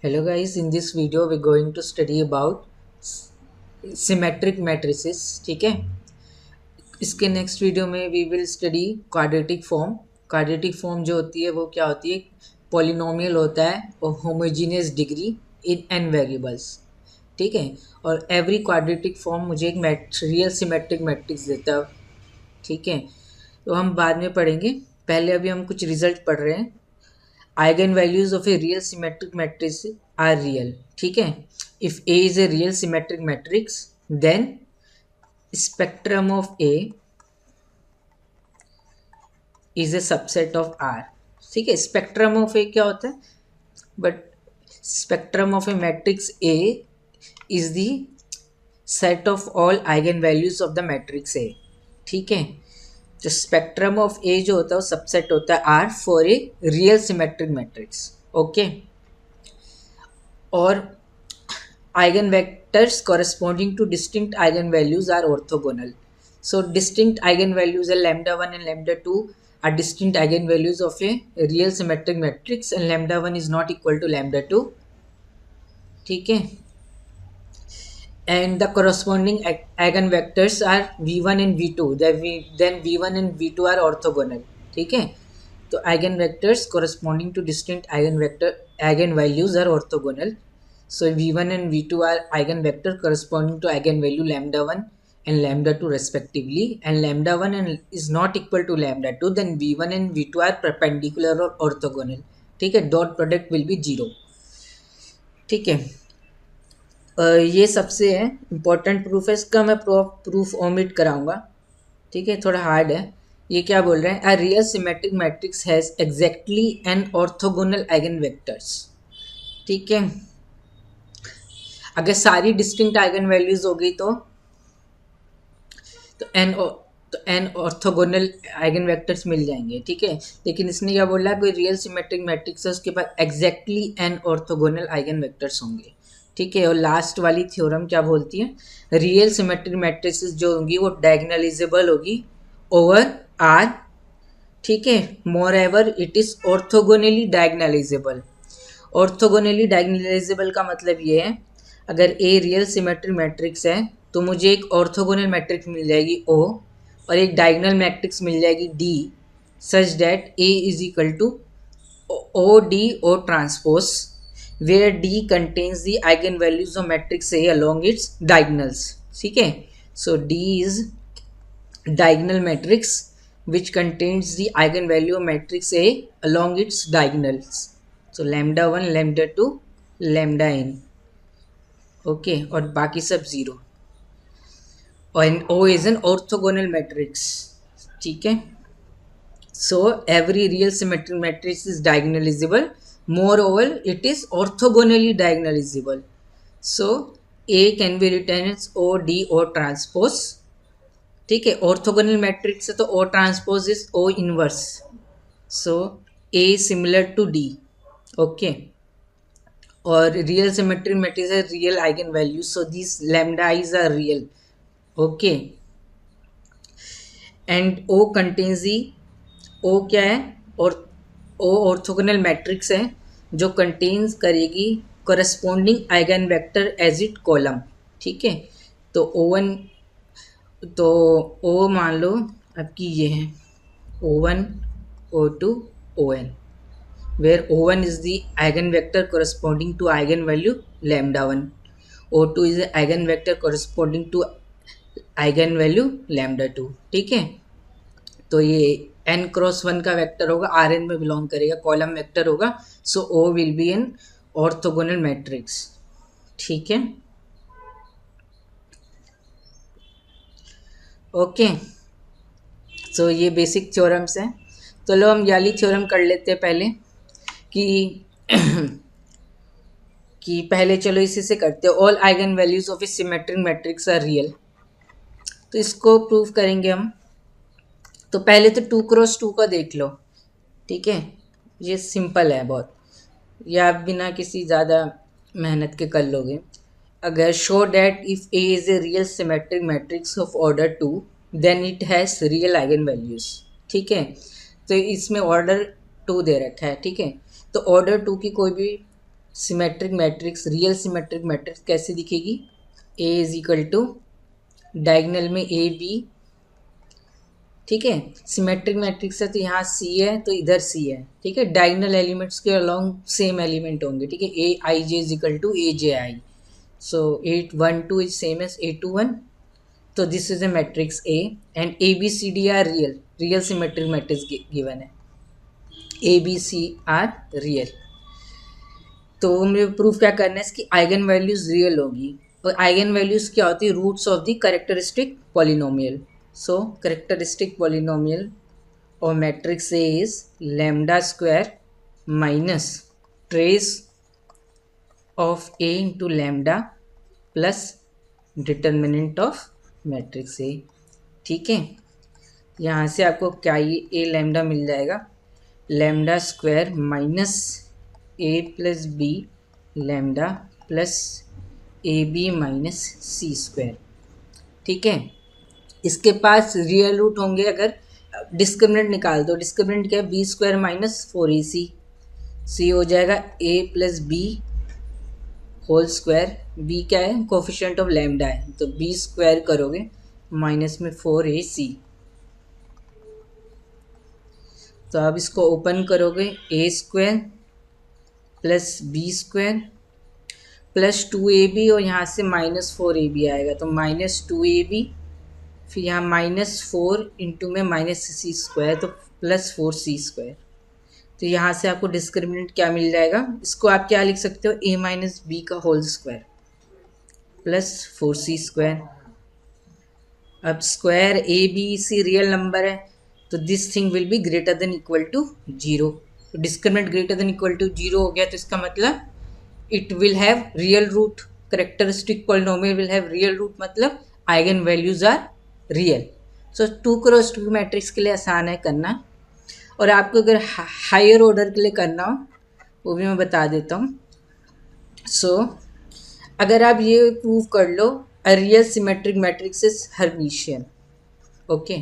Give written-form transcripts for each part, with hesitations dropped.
Hello guys, in this video we're going to study about symmetric matrices. ठीक है, इसके next video में we will study quadratic form. Quadratic form जो होती है वो क्या होती है, पॉलिनोमियल होता है और homogeneous degree in an variables. ठीक है, और एवरी क्वाड्रेटिक फॉर्म मुझे एक रियल सिमेट्रिक मैट्रिक्स देता है. ठीक है, तो हम बाद में पढ़ेंगे, पहले अभी हम कुछ रिजल्ट पढ़ रहे हैं. Eigenvalues of a real symmetric matrix are real. ठीक है, if A is a real symmetric matrix then spectrum of A is a subset of R. ठीक है, spectrum of A क्या होता है, but spectrum of a matrix A is the set of all eigen values of the matrix A. ठीक है, तो spectrum of A जो होता है वो subset होता है R for a real symmetric matrix. Okay, और eigenvectors corresponding to distinct eigenvalues are orthogonal. So distinct eigenvalues are lambda 1 and lambda 2 are distinct eigenvalues of a real symmetric matrix and lambda 1 is not equal to lambda 2. ठीक है, and the corresponding eigenvectors are v1 and v2. Then v1 and v2 are orthogonal. ठीक है, तो eigenvectors corresponding to distinct eigenvalues are orthogonal. So v1 and v2 are eigenvector corresponding to eigenvalue lambda 1 and lambda 2 respectively, and lambda 1 is not equal to lambda 2, then v1 and v2 are perpendicular or orthogonal. ठीक है, dot product will be 0. ठीक है, ये सबसे है important proof है. इसका मैं प्रूफ ओमिट कराऊंगा. ठीक है, थोड़ा हार्ड है. ये क्या बोल रहे हैं, a real symmetric matrix has exactly N orthogonal eigenvectors. ठीक है, अगर सारी डिस्टिंक्ट आइगन वैल्यूज हो गई तो एन ऑर्थोगोनल आइगन वेक्टर्स मिल जाएंगे. ठीक है, लेकिन इसने क्या बोला, कोई रियल सिमेट्रिक मैट्रिक्स है उसके पास exactly N orthogonal eigenvectors होंगे. ठीक है, और लास्ट वाली थ्योरम क्या बोलती है, रियल सिमेट्रिक मैट्रिक्स जो होंगी वो डायगोनलाइजेबल होगी ओवर आर. ठीक है, moreover it is orthogonally diagonalizable. Orthogonally diagonalizable का मतलब ये है, अगर ए रियल सिमेट्रिक मैट्रिक्स है तो मुझे एक ऑर्थोगोनल मैट्रिक्स मिल जाएगी O और एक डायगोनल मैट्रिक्स मिल जाएगी D, such that A is equal to O D O transpose where D contains the eigenvalues of matrix A along its diagonals. ठीक है, so D is diagonal matrix which contains the eigenvalue of matrix A along its diagonals. So lambda 1, lambda 2, lambda n. Okay, और बाकी सब 0. और O is an orthogonal matrix. ठीक है, so every real symmetric matrix is diagonalizable, moreover it is orthogonally diagonalizable. So A can be written as O D O transpose. ठीक है, orthogonal matrix है तो O transpose is O inverse. So A similar to D. Okay, और real symmetric matrix है real eigenvalues, so this lambda i's are real. Okay, and O contains the, O क्या है, और O orthogonal matrix है जो contains करेगी corresponding eigenvector as it column. ठीक है, तो O1, तो O मान लो आपकी ये है O1 O2 On, where O1 is the eigenvector corresponding to eigenvalue lambda 1, O2 is the eigenvector corresponding to eigenvalue lambda 2. ठीक है, तो ये n क्रॉस 1 का वेक्टर होगा, Rn में बिलोंग करेगा, कॉलम वेक्टर होगा, so O will be an orthogonal matrix. ठीक है, ओके, सो ये बेसिक थ्योरम्स हैं. तो लो हम याली थ्योरम कर लेते हैं पहले कि पहले चलो इसी से करते हैं. All eigenvalues of a symmetric matrix are real. तो इसको प्रूव करेंगे हम. तो पहले तो 2 क्रॉस 2 का देख लो. ठीक है, ये सिंपल है बहुत, ये आप बिना किसी ज़्यादा मेहनत के कर लोगे. अगर show that if A is a real symmetric matrix of order 2 then it has real eigenvalues. ठीक है, तो इसमें ऑर्डर 2 दे रखा है. ठीक है, तो ऑर्डर 2 की कोई भी symmetric matrix, real symmetric matrix कैसे दिखेगी? ए इज इक्वल टू डायगोनल में ए बी, ठीक है। सिमेट्रिक मैट्रिक्स है तो यहाँ सी है तो इधर सी है, ठीक है। डायगोनल एलिमेंट्स के अलोंग सेम एलिमेंट होंगे, ठीक है। A I J is equal to A J I, so 8 1 2 is same as 8 2 1, तो this is a matrix A and A B C D are real, real symmetric matrix given है, A B C are real. तो हमें proof क्या करना है, इसकी eigen values real होगी, और आइगन वैल्यूज क्या होती है? Roots of the characteristic polynomial. So characteristic polynomial or matrix A is lambda square minus trace of A into lambda plus determinant of matrix A, ठीक है। यहाँ से आपको क्या ये A लैम्डा मिल जाएगा, lambda square minus A plus b lambda plus a b minus c square, ठीक है। इसके पास रियल रूट होंगे, अगर डिस्क्रिमिनेंट निकाल दो, डिस्क्रिमिनेंट क्या है? बी स्क्वायर माइनस 4ac, सी हो जाएगा a plus b whole square, b क्या है? कोफिशिएंट ऑफ लैम्डा है, तो बी स्क्वायर करोगे माइनस में 4ac, तो अब इसको ओपन करोगे a square plus b square plus 2ab, और यहाँ से माइनस 4ab आएगा, तो माइनस 2ab, फिर यहाँ -4 इंटू में -c स्क्वायर, तो +4c स्क्वायर। तो यहाँ से आपको डिस्क्रिमिनेंट क्या मिल जाएगा? इसको आप क्या लिख सकते हो? a माइनस बी का होल स्क्वायर +4c स्क्वायर। अब square A B C real number है, तो this thing will be greater than equal to 0। तो discriminant greater than equal to 0 हो गया, तो इसका मतलब it will have real root, characteristic polynomial will have real root, मतलब eigenvalues are real. So 2x2 matrix के लिए आसान है करना, और आपको अगर हायर ऑर्डर के लिए करना हो वो भी मैं बता देता हूँ। सो अगर आप ये प्रूव कर लो, a real symmetric matrix is Hermitian, okay,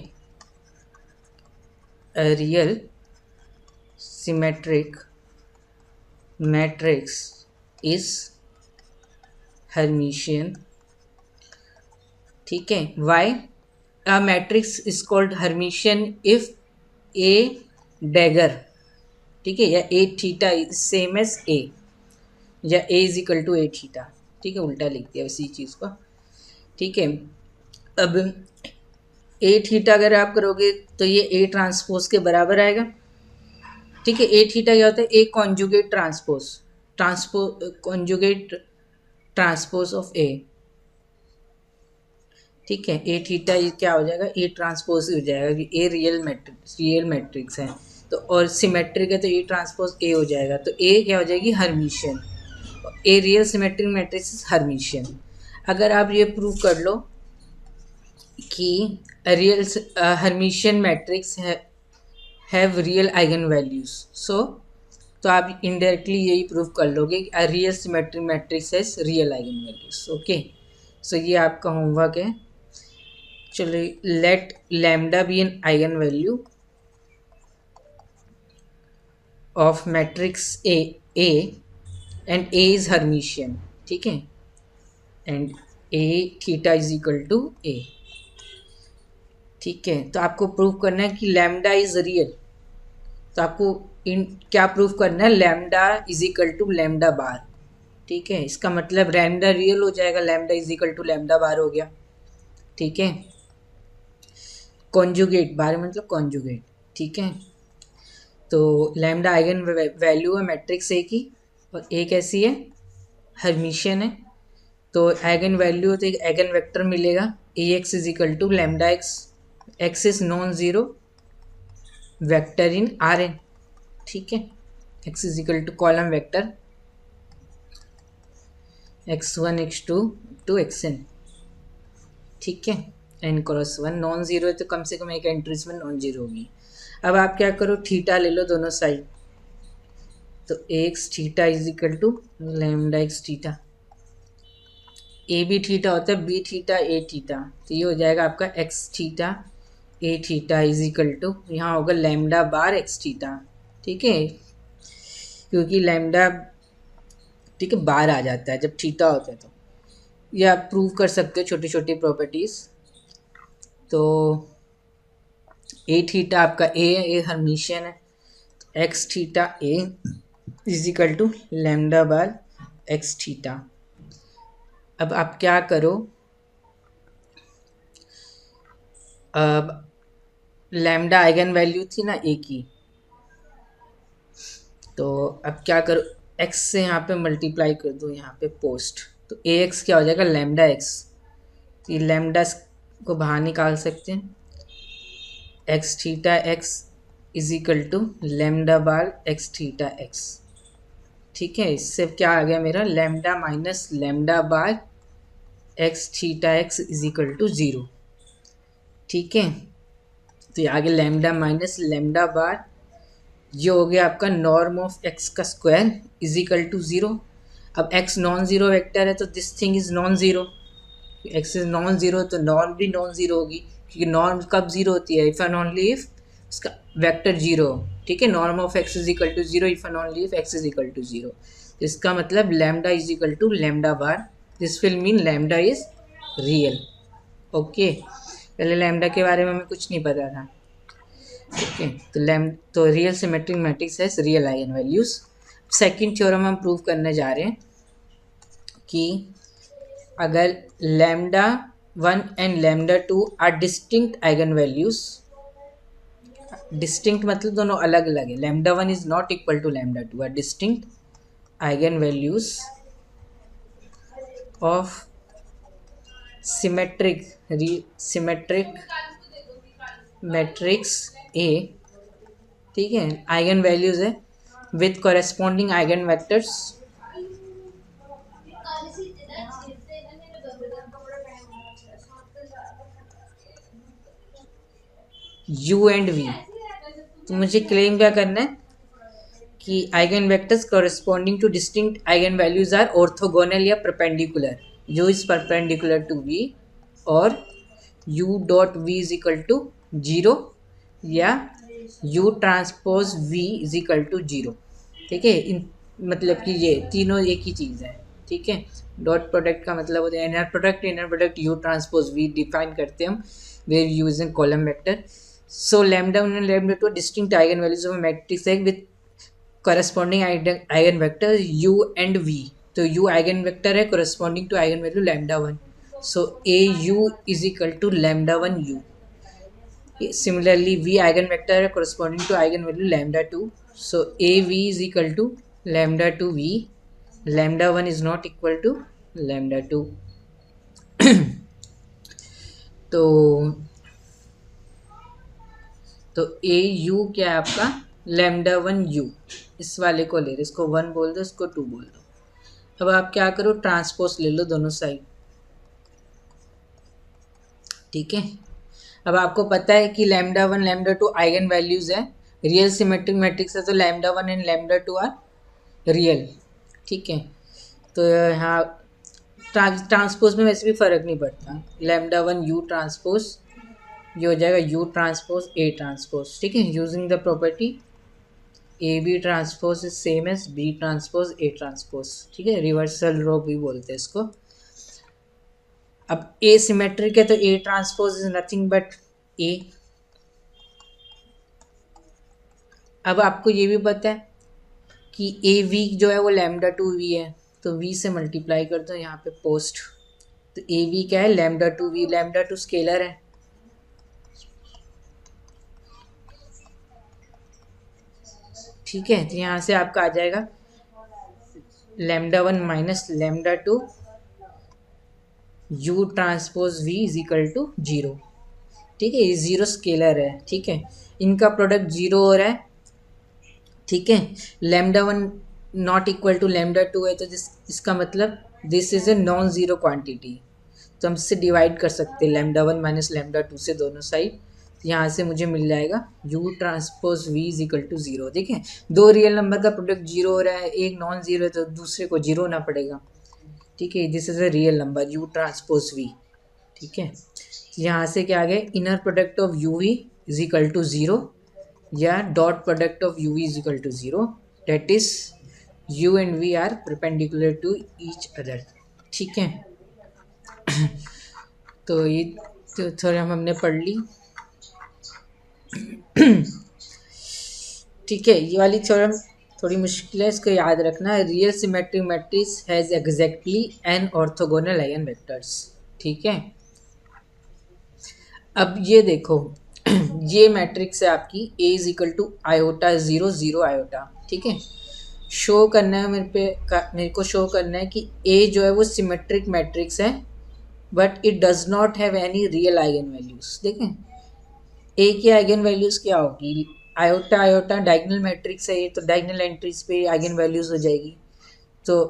a real symmetric matrix is Hermitian, ठीक है। Why? A matrix is called Hermitian if A dagger, ठीक है, या A theta is same as A, या A is equal to A theta, ठीक है, उल्टा लिख दिया उसी चीज़ को, ठीक है। अब A थीटा अगर आप करोगे तो ये A ट्रांसपोज के बराबर आएगा, ठीक है। A थीटा क्या होता है? A conjugate transpose of A, ठीक है। ए थीटा ये क्या हो जाएगा? ए ट्रांसपोज हो जाएगा, कि ए रियल मैट्रिक्स है, तो और सिमेट्रिक है तो ए ट्रांसपोज ए हो जाएगा, तो ए क्या हो जाएगी? Hermitian. A real symmetric matrix is Hermitian. अगर आप ये प्रूव कर लो कि real Hermitian matrix have real eigenvalues, so तो आप इनडायरेक्टली यही प्रूव कर लोगे कि a real symmetric matrix has real eigenvalues, okay. So ये आपका होमवर्क है। चलो, let lambda be an eigenvalue of matrix A and A is Hermitian, ठीक है, and A theta is equal to ए, ठीक है। तो आपको प्रूव करना है कि लैम्डा इज रियल, तो आपको क्या प्रूव करना है? Lambda is equal to lambda bar, ठीक है। इसका मतलब लैम्डा रियल हो जाएगा, lambda is equal to lambda bar हो गया, ठीक है। कॉन्जुगेट, बार मतलब कॉन्जुगेट, ठीक है। तो लैम्डा आइगन वैल्यू है मैट्रिक्स ए की, और ए कैसी है? हर्मिशियन है, तो आइगन वैल्यू हो तो एक आइगन वेक्टर मिलेगा, A X is equal to lambda X, X is non zero vector in R N, ठीक है। X is equal to column vector x1 x2 to xn, ठीक है। n क्रॉस 1 नॉन ज़ीरो है तो कम से कम एक entries में नॉन ज़ीरो होगी। अब आप क्या करो? थीटा ले लो दोनों साइड, तो x theta is equal to lambda x theta, A b theta होता है, बी थीटा ए थीटा, तो ये हो जाएगा आपका x theta A theta is equal to, यहाँ होगा लैम्डा बार एक्स थीटा, ठीक है, क्योंकि लैम्डा ठीक है, बाहर आ जाता है जब थीटा होता है। तो ये आप प्रूव कर सकते हो छोटी छोटी प्रॉपर्टीज़। तो ए थीटा आपका ए है, ए हर्मिशियन है, x theta A is equal to lambda bar x theta. अब आप क्या करो, अब लैम्डा आइगन वैल्यू थी ना ए की, तो अब क्या करो, एक्स से यहाँ पे मल्टीप्लाई कर दो यहाँ पे पोस्ट, तो ए एक्स क्या हो जाएगा, लैम्डा एक्स। तो ये लैम्डा को बाहर निकाल सकते हैं, x theta x is equal to lambda bar x theta x. ठीक है, इससे क्या आ गया मेरा, lambda minus lambda bar x theta x is equal to 0। ठीक है, तो ये आगे लैम्डा माइनस लैम्डा बार, ये हो गया आपका नॉर्म ऑफ एक्स का स्क्वायर इज इक्वल टू 0। अब एक्स नॉन ज़ीरो वेक्टर है तो this thing is non zero, x is non zero तो नॉर्म भी नॉन ज़ीरो होगी, क्योंकि नॉर्म कब ज़ीरो होती है, इफ़ एंड ओनली इफ उसका वेक्टर जीरो। ठीक है, norm of x is equal to 0 if and only if x is equal to 0। तो इसका मतलब lambda is equal to lambda bar, this will mean lambda is real. Okay, पहले lambda के बारे में हमें कुछ नहीं पता था। ओके, तो रियल सिमेट्रिक मैट्रिक्स है real eigenvalues. Second theorem हम प्रूव करने जा रहे हैं कि अगर lambda 1 and lambda 2 are distinct eigenvalues, distinct मतलब दोनों अलग अलग है, lambda 1 is not equal to lambda 2 are distinct eigenvalues of symmetric matrix A. ठीक है, आइगन वैल्यूज है with corresponding eigenvectors u and v। तो मुझे क्लेम क्या करना है कि eigenvectors corresponding to distinct eigenvalues are orthogonal या perpendicular, u is perpendicular to v और u dot v is equal to 0 या u transpose v is equal to 0। ठीक है, इन मतलब कि ये तीनों एक ही चीज़ है। ठीक है, डॉट प्रोडक्ट का मतलब होता है inner product u transpose v define करते हैं हम where u is in column vector. So lambda 1 and lambda 2 are distinct eigenvalues of a matrix A with corresponding eigenvector u and v। तो u eigenvector है corresponding to eigenvalue lambda 1, so a u is equal to lambda 1 u। Similarly v eigenvector है corresponding to eigenvalue lambda 2, so a v is equal to lambda 2 v, lambda 1 is not equal to lambda 2। तो ए you क्या है आपका, lambda 1 you, इस वाले को ले लो, इसको 1 बोल दो, इसको 2 बोल दो। अब आप क्या करो, ट्रांसपोज ले लो दोनों साइड। ठीक है, अब आपको पता है कि लैम्डा 1 लैम्डा 2 आइगन वैल्यूज है, रियल सिमेट्रिक मैट्रिक्स है, तो lambda 1 and lambda 2 are real. ठीक है, तो यहाँ ट्रांसपोज में वैसे भी फ़र्क नहीं पड़ता, लैम्डा 1 यू ट्रांसपोज, ये हो जाएगा u ट्रांसपोज a ट्रांसपोज। ठीक है, using the property A B transpose is same as b transpose a transpose. ठीक है, रिवर्सल रो भी बोलते हैं इसको। अब a सिमेट्रिक है तो a transpose is nothing but a। अब आपको ये भी पता है कि a v जो है वो लैम्डा 2 v है, तो v से मल्टीप्लाई कर दो यहाँ पे पोस्ट, तो a v क्या है, लैम्डा 2 v, लैम्डा 2 स्केलर है। ठीक है, तो यहाँ से आपका आ जाएगा lambda 1 minus lambda 2 u transpose v is equal to 0। ठीक है, ये 0 स्केलर है। ठीक है, इनका प्रोडक्ट 0 हो रहा है। ठीक है, lambda 1 not equal to lambda 2 है, तो इसका मतलब this is a non zero quantity, तो हम इससे डिवाइड कर सकते हैं लैम्डा 1 माइनस लैम्डा 2 से दोनों साइड। यहाँ से मुझे मिल जाएगा u transpose v is equal to 0। देखें, दो रियल नंबर का प्रोडक्ट 0 हो रहा है, एक नॉन ज़ीरो है, तो दूसरे को 0 होना पड़ेगा। ठीक है, this is a real number u transpose v। ठीक है, यहाँ से क्या आ गया, inner product of u v is equal to 0 या dot product of u v is equal to 0, that is u and v are perpendicular to each other. ठीक है, तो ये तो थ्योरम हमने पढ़ ली। ठीक है, ये वाली थ्योरम थोड़ी मुश्किल है, इसको याद रखना। Real symmetric matrix has exactly N orthogonal eigenvectors. ठीक है, अब ये देखो ये मैट्रिक्स है आपकी A is equal to iota 0 0 iota. ठीक है, शो करना है मेरे को शो करना है कि A जो है वो सिमेट्रिक मैट्रिक्स है, but it does not have any real eigenvalues. देखें A की आइगन वैल्यूज क्या होगी, आयोटा आयोटा डायगोनल मैट्रिक्स है ये, तो डायगोनल एंट्रीज पे आइगन वैल्यूज हो जाएगी। तो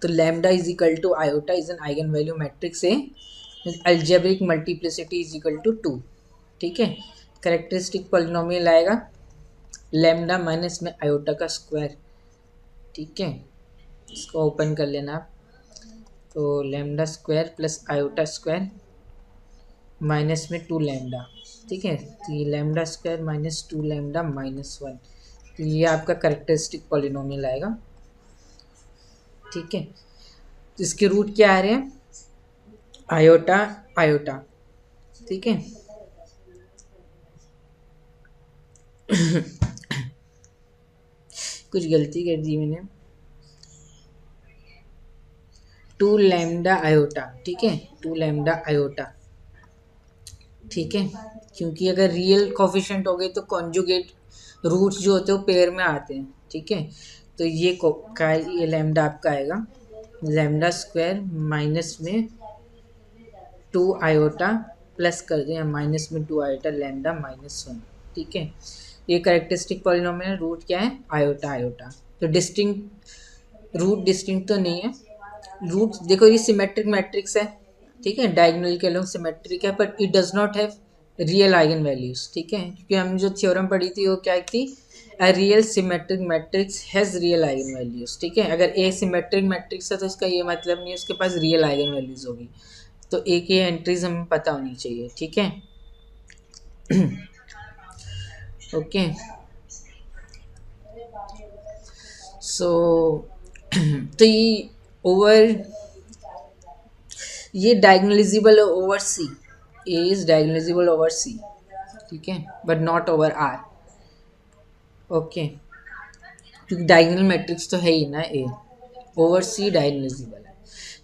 तो lambda is equal to iota is an eigenvalue matrix A, algebraic multiplicity is equal to 2। ठीक है, करेक्टरिस्टिक पॉलिनोमियल आएगा लैम्डा माइनस में आयोटा का स्क्वायर। ठीक है, इसको ओपन कर लेना आप, तो lambda square plus iota square minus में 2 लैम्डा। ठीक है, तो ये lambda square minus 2 lambda minus 1, तो ये आपका करेक्टरिस्टिक पॉलिनोमियल आएगा। ठीक है, तो इसके रूट क्या आ रहे हैं, आयोटा आयोटा। ठीक है, कुछ गलती कर दी मैंने, 2 लैम्डा आयोटा। ठीक है, 2 लैम्डा आयोटा। ठीक है, क्योंकि अगर रियल कोफिशिएंट हो गए तो कॉन्जुगेट रूट्स जो होते हैं वो पेयर में आते हैं। ठीक है, तो ये लैम्डा आपका आएगा लैम्डा स्क्वायर माइनस में 2 आयोटा प्लस कर दें माइनस में 2 आयोटा लैम्डा माइनस 1। ठीक है, ये करेक्टरिस्टिक पॉलिनोमियल रूट क्या है, आयोटा आयोटा। तो डिस्टिंक्ट रूट डिस्टिंक्ट तो नहीं है, रूट देखो ये सिमेट्रिक मैट्रिक्स है। ठीक है, डायगोनल के लोग सिमेट्रिक है, but it does not have real eigenvalues. ठीक है, क्योंकि हमने जो थ्योरम पढ़ी थी वो क्या थी, अ real symmetric matrix has real eigenvalues. ठीक है, अगर ए सिमेट्रिक मैट्रिक्स है तो इसका ये मतलब नहीं है उसके पास रियल आइगन वैल्यूज होगी, तो ए की एंट्रीज हमें पता होनी चाहिए। ठीक है, ओके, सो तो ये diagonalizable over C, A is diagonalizable over C. ठीक है, but not over R. Okay, क्योंकि डायगोनल मैट्रिक्स तो है ही ना ए, ओवर सी डायगोनलाइजेबल है।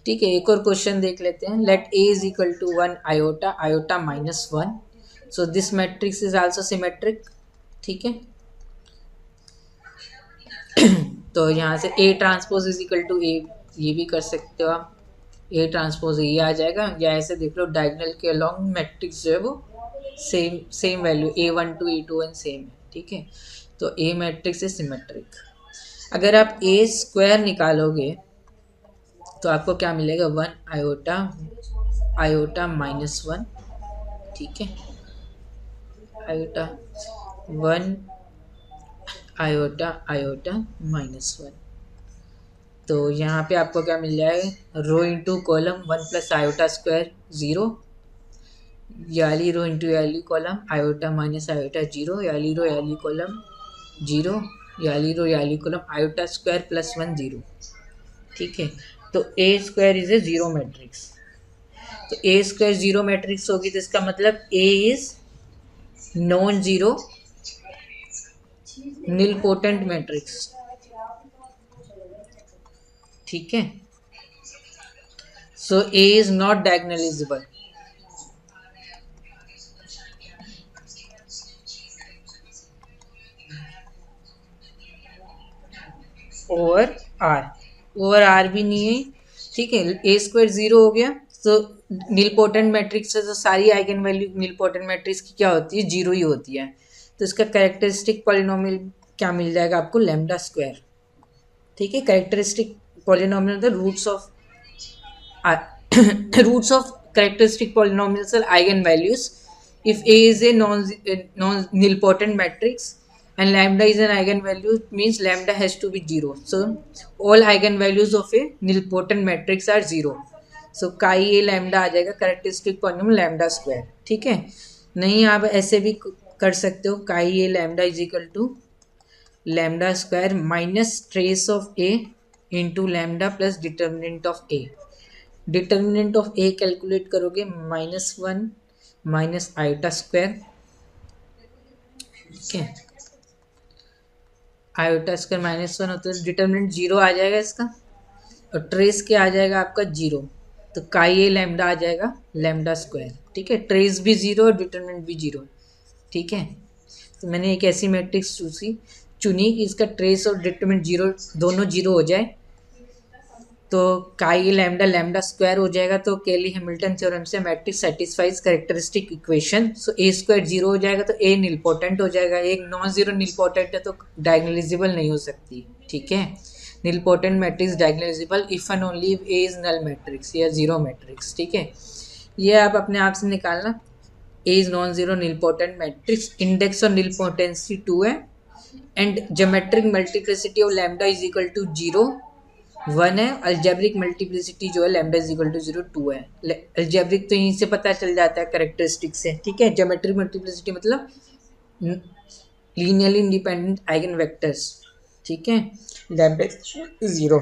ठीक है, एक और क्वेश्चन देख लेते हैं। Let A is equal to 1 iota iota minus 1, so this matrix is also symmetric. ठीक है, तो यहाँ से A transpose is equal to A, ये भी कर सकते हो आप, ए ट्रांसपोज ये आ जाएगा, या ऐसे देख लो डायगोनल के अलॉन्ग मैट्रिक्स जो है वो same value A1 to A2 same है। ठीक है, तो ए मैट्रिक्स इज सिमेट्रिक। अगर आप ए स्क्वायर निकालोगे तो आपको क्या मिलेगा, 1 आयोटा आयोटा माइनस 1। ठीक है, आयोटा 1 आयोटा आयोटा माइनस 1, तो यहाँ पे आपको क्या मिल जाएगा, row into column 1 plus iota square 0, याली रो इंटू याली कॉलम आयोटा माइनस आयोटा 0, याली रो कॉलम 0, याली row column iota square plus 1 0। ठीक है, तो A square is a zero matrix, तो ए स्क्वायर जीरो मैट्रिक्स होगी तो इसका मतलब A is non zero nilpotent matrix. ठीक है, so A is not diagonalizable. Over R भी नहीं है। ठीक है, ए स्क्वायर 0 हो गया, तो निलपोटेंट मैट्रिक्स है तो सारी आइगन वैल्यू निलपोटेंट मैट्रिक्स की क्या होती है, 0 ही होती है, तो इसका कैरेक्टरिस्टिक पॉलिनोमियल क्या मिल जाएगा आपको, लैम्डा स्क्वायर। ठीक है, characteristic polynomial the roots of roots of characteristic polynomials are eigenvalues if A is a non-nilpotent matrix and lambda is an eigenvalue, it means lambda has to be 0. So all eigenvalues of a nilpotent matrix are 0. So chi a lambda आ जाएगा characteristic polynomial lambda square. ठीक है, नहीं आप ऐसे भी कर सकते हो, chi a lambda is equal to lambda square minus trace of A into lambda plus determinant of A. Determinant of A calculate करोगे -1 माइनस आयोटा स्क्वायर, ठीक है, आयोटा स्क्वायर -1 होता है, डिटर्मिनेंट 0 आ जाएगा इसका, और ट्रेस क्या आ जाएगा आपका 0, तो काई ए लैम्डा आ जाएगा लैम्डा स्क्वायर, ठीक है, ट्रेस भी 0 और डिटर्मिनेंट भी 0, ठीक है। तो मैंने एक ऐसी मैट्रिक्स चुनी कि इसका ट्रेस और डिटरमिनेंट 0 दोनों 0 हो जाए, तो काई लैम्डा लैम्डा स्क्वायर हो जाएगा, तो केली हैमिल्टन थ्योरम से मैट्रिक्स सेटिस्फाइज कैरेक्टरिस्टिक इक्वेशन। सो ए स्क्वायर 0 हो जाएगा तो ए निलपोटेंट हो जाएगा, एक नॉन जीरो निलपोटेंट है तो डायगोनलाइजेबल नहीं हो सकती, ठीक है। Nilpotent matrix diagonalizable if and only if A is null matrix या जीरो मैट्रिक्स, ठीक है। ये आप अपने आप से निकालना, A is non zero nilpotent matrix, index और निलपोटेंसी 2 है, and geometric multiplicity of lambda is equal to 0 1 है, अल्जेब्रिक मल्टीप्लिसिटी जो है लैम्डा इज इक्वल टू 0 2 है। अल्जेब्रिक तो यहीं से पता चल जाता है कैरेक्टरिस्टिक से, ठीक है। ज्योमेट्रिक मल्टीप्लिसिटी मतलब लीनियरली इंडिपेंडेंट आइगन वेक्टर्स, ठीक है, लैम्डा 0,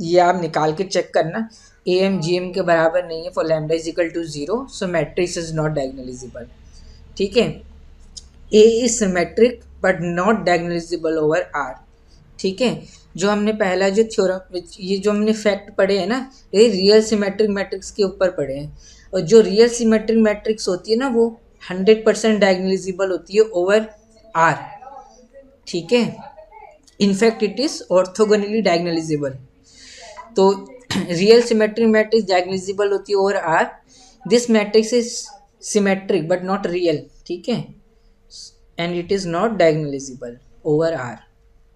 ये आप निकाल के चेक करना, ए एम जी एम के बराबर नहीं है for lambda is equal to 0, so matrix is not diagonalizable, ठीक है। A is symmetric but not diagonalizable over R, ठीक है। जो हमने पहला जो थ्योरम, ये जो हमने फैक्ट पढ़े हैं ना, ये रियल सिमेट्रिक मैट्रिक्स के ऊपर पढ़े हैं, और जो रियल सिमेट्रिक मैट्रिक्स होती है ना वो 100% डायगोनलाइजेबल होती है ओवर आर, ठीक है। In fact it is orthogonally diagonalizable, तो रियल सिमेट्रिक मैट्रिक्स डायगोनलाइजेबल होती है over R, this matrix is symmetric but not real, ठीक है, and it is not diagonalizable over R,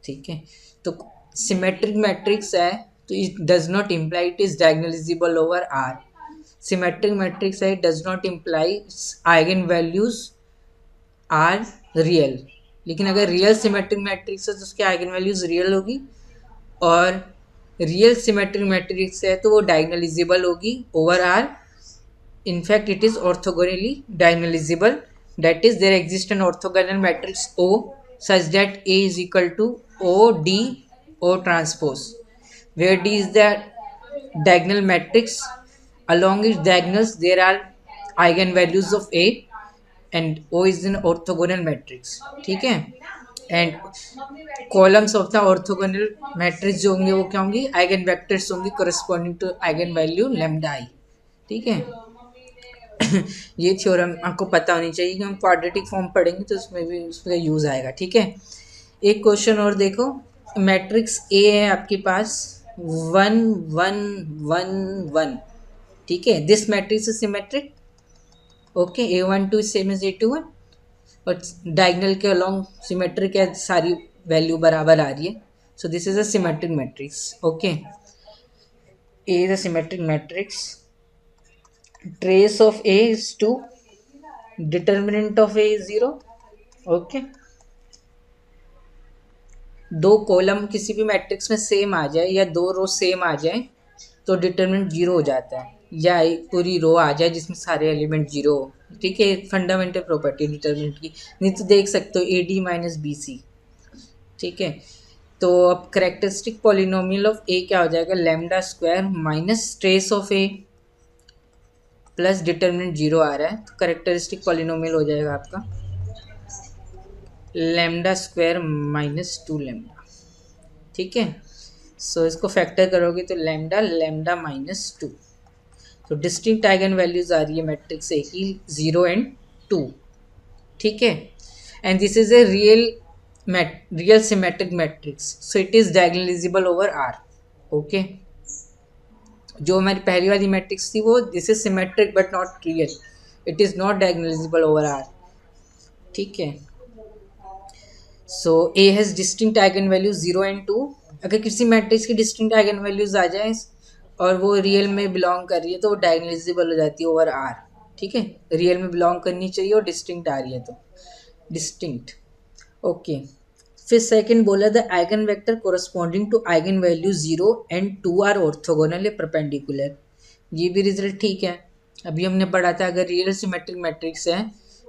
ठीक है। तो सिमेट्रिक मैट्रिक्स है तो it does not imply it is diagonalizable over R, symmetric matrix है, does not imply eigenvalues are real, लेकिन अगर रियल सिमेट्रिक मैट्रिक्स है तो उसके आइगन वैल्यूज रियल होगी, और रियल सिमेट्रिक मैट्रिक्स है तो वो डायगोनलाइजेबल होगी over R, in fact it is orthogonally diagonalizable, that is there exists an orthogonal matrix O such that A is equal to O D O transpose, where D is the diagonal matrix, along its diagonals there are eigenvalues of A, and O is an orthogonal matrix, ठीक है। And columns of the orthogonal matrix जो होंगे वो क्या होंगी, eigenvectors होंगी corresponding to eigen value lambda I, ठीक है। ये थ्योरम आपको पता होनी चाहिए कि हम क्वाड्रेटिक फॉर्म पढ़ेंगे तो उसमें भी उसका यूज़ आएगा, ठीक है। एक क्वेश्चन और देखो, मैट्रिक्स ए है आपके पास 1 1 1 1, ठीक है, this matrix is symmetric, okay, A12 is same as A21, और डायगोनल के अलोंग सिमेट्रिक है, सारी वैल्यू बराबर आ रही है, so this is a symmetric matrix, okay. A is a symmetric matrix, trace of A is 2, determinant of A is 0, okay. दो column किसी भी मैट्रिक्स में सेम आ जाए या दो रो सेम आ जाए तो डिटरमिनेंट 0 हो जाता है, या एक पूरी रो आ जाए जिसमें सारे एलिमेंट 0 हो, ठीक है, फंडामेंटल प्रॉपर्टी डिटरमिनेंट की, नहीं तो देख सकते हो AD माइनस BC, ठीक है। तो अब करेक्टरिस्टिक पॉलिनोमियल ऑफ A क्या हो जाएगा, lambda square minus trace of A plus determinant 0 आ रहा है, तो करेक्टरिस्टिक पॉलिनोमियल हो जाएगा आपका लैम्डा स्क्वायर -2 लैम्डा, ठीक है। सो इसको फैक्टर करोगे तो लैम्डा लैम्डा -2, तो डिस्टिंक्ट आइगन वैल्यूज आ रही है मैट्रिक्स ए की 0 एंड 2, ठीक है। And this is a real symmetric matrix, so it is diagonalizable over R, okay. जो हमारी पहली वाली मैट्रिक्स थी वो this is symmetric but not real, it is not diagonalizable over R, ठीक है। So A has distinct eigenvalues 0 and 2, अगर किसी मैट्रिक्स की डिस्टिंक्ट आइगन वैल्यूज आ जाए और वो रियल में बिलोंग कर रही है तो वो डायगोनलाइजेबल हो जाती है ओवर आर, ठीक है, रियल में बिलोंग करनी चाहिए और डिस्टिंक्ट आ रही है तो डिस्टिंक्ट, ओके। फिर सेकंड बोला the eigenvector corresponding to eigen value 0 and 2 are orthogonal या परपेंडिकुलर, ये भी रिजल्ट ठीक है। अभी हमने पढ़ा था अगर रियल सिमेट्रिक मैट्रिक्स है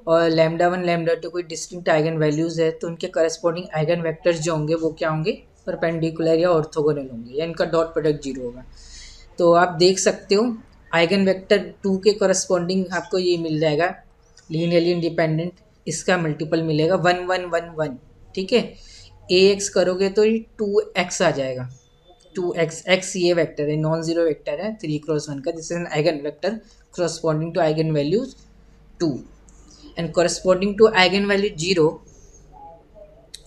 और लैम्डा 1 लैम्डा 2 कोई डिस्टिंक्ट आइगन वैल्यूज़ है तो उनके करस्पॉन्डिंग आइगन वेक्टर्स जो होंगे वो क्या होंगे, परपेंडिकुलर या ऑर्थोगोनल होंगे, या इनका डॉट प्रोडक्ट जीरो होगा। तो आप देख सकते हो आइगन वेक्टर 2 के करस्पॉन्डिंग आपको ये मिल जाएगा लीनियरली इंडिपेंडेंट, इसका मल्टीपल मिलेगा 1 1 1 1, ठीक है। ए एक्स करोगे तो ये 2x आ जाएगा, 2x, x ये वेक्टर है, नॉन जीरो वेक्टर है 3x1 का, this is an eigen vector corresponding to eigen values 2 and corresponding to eigen value 0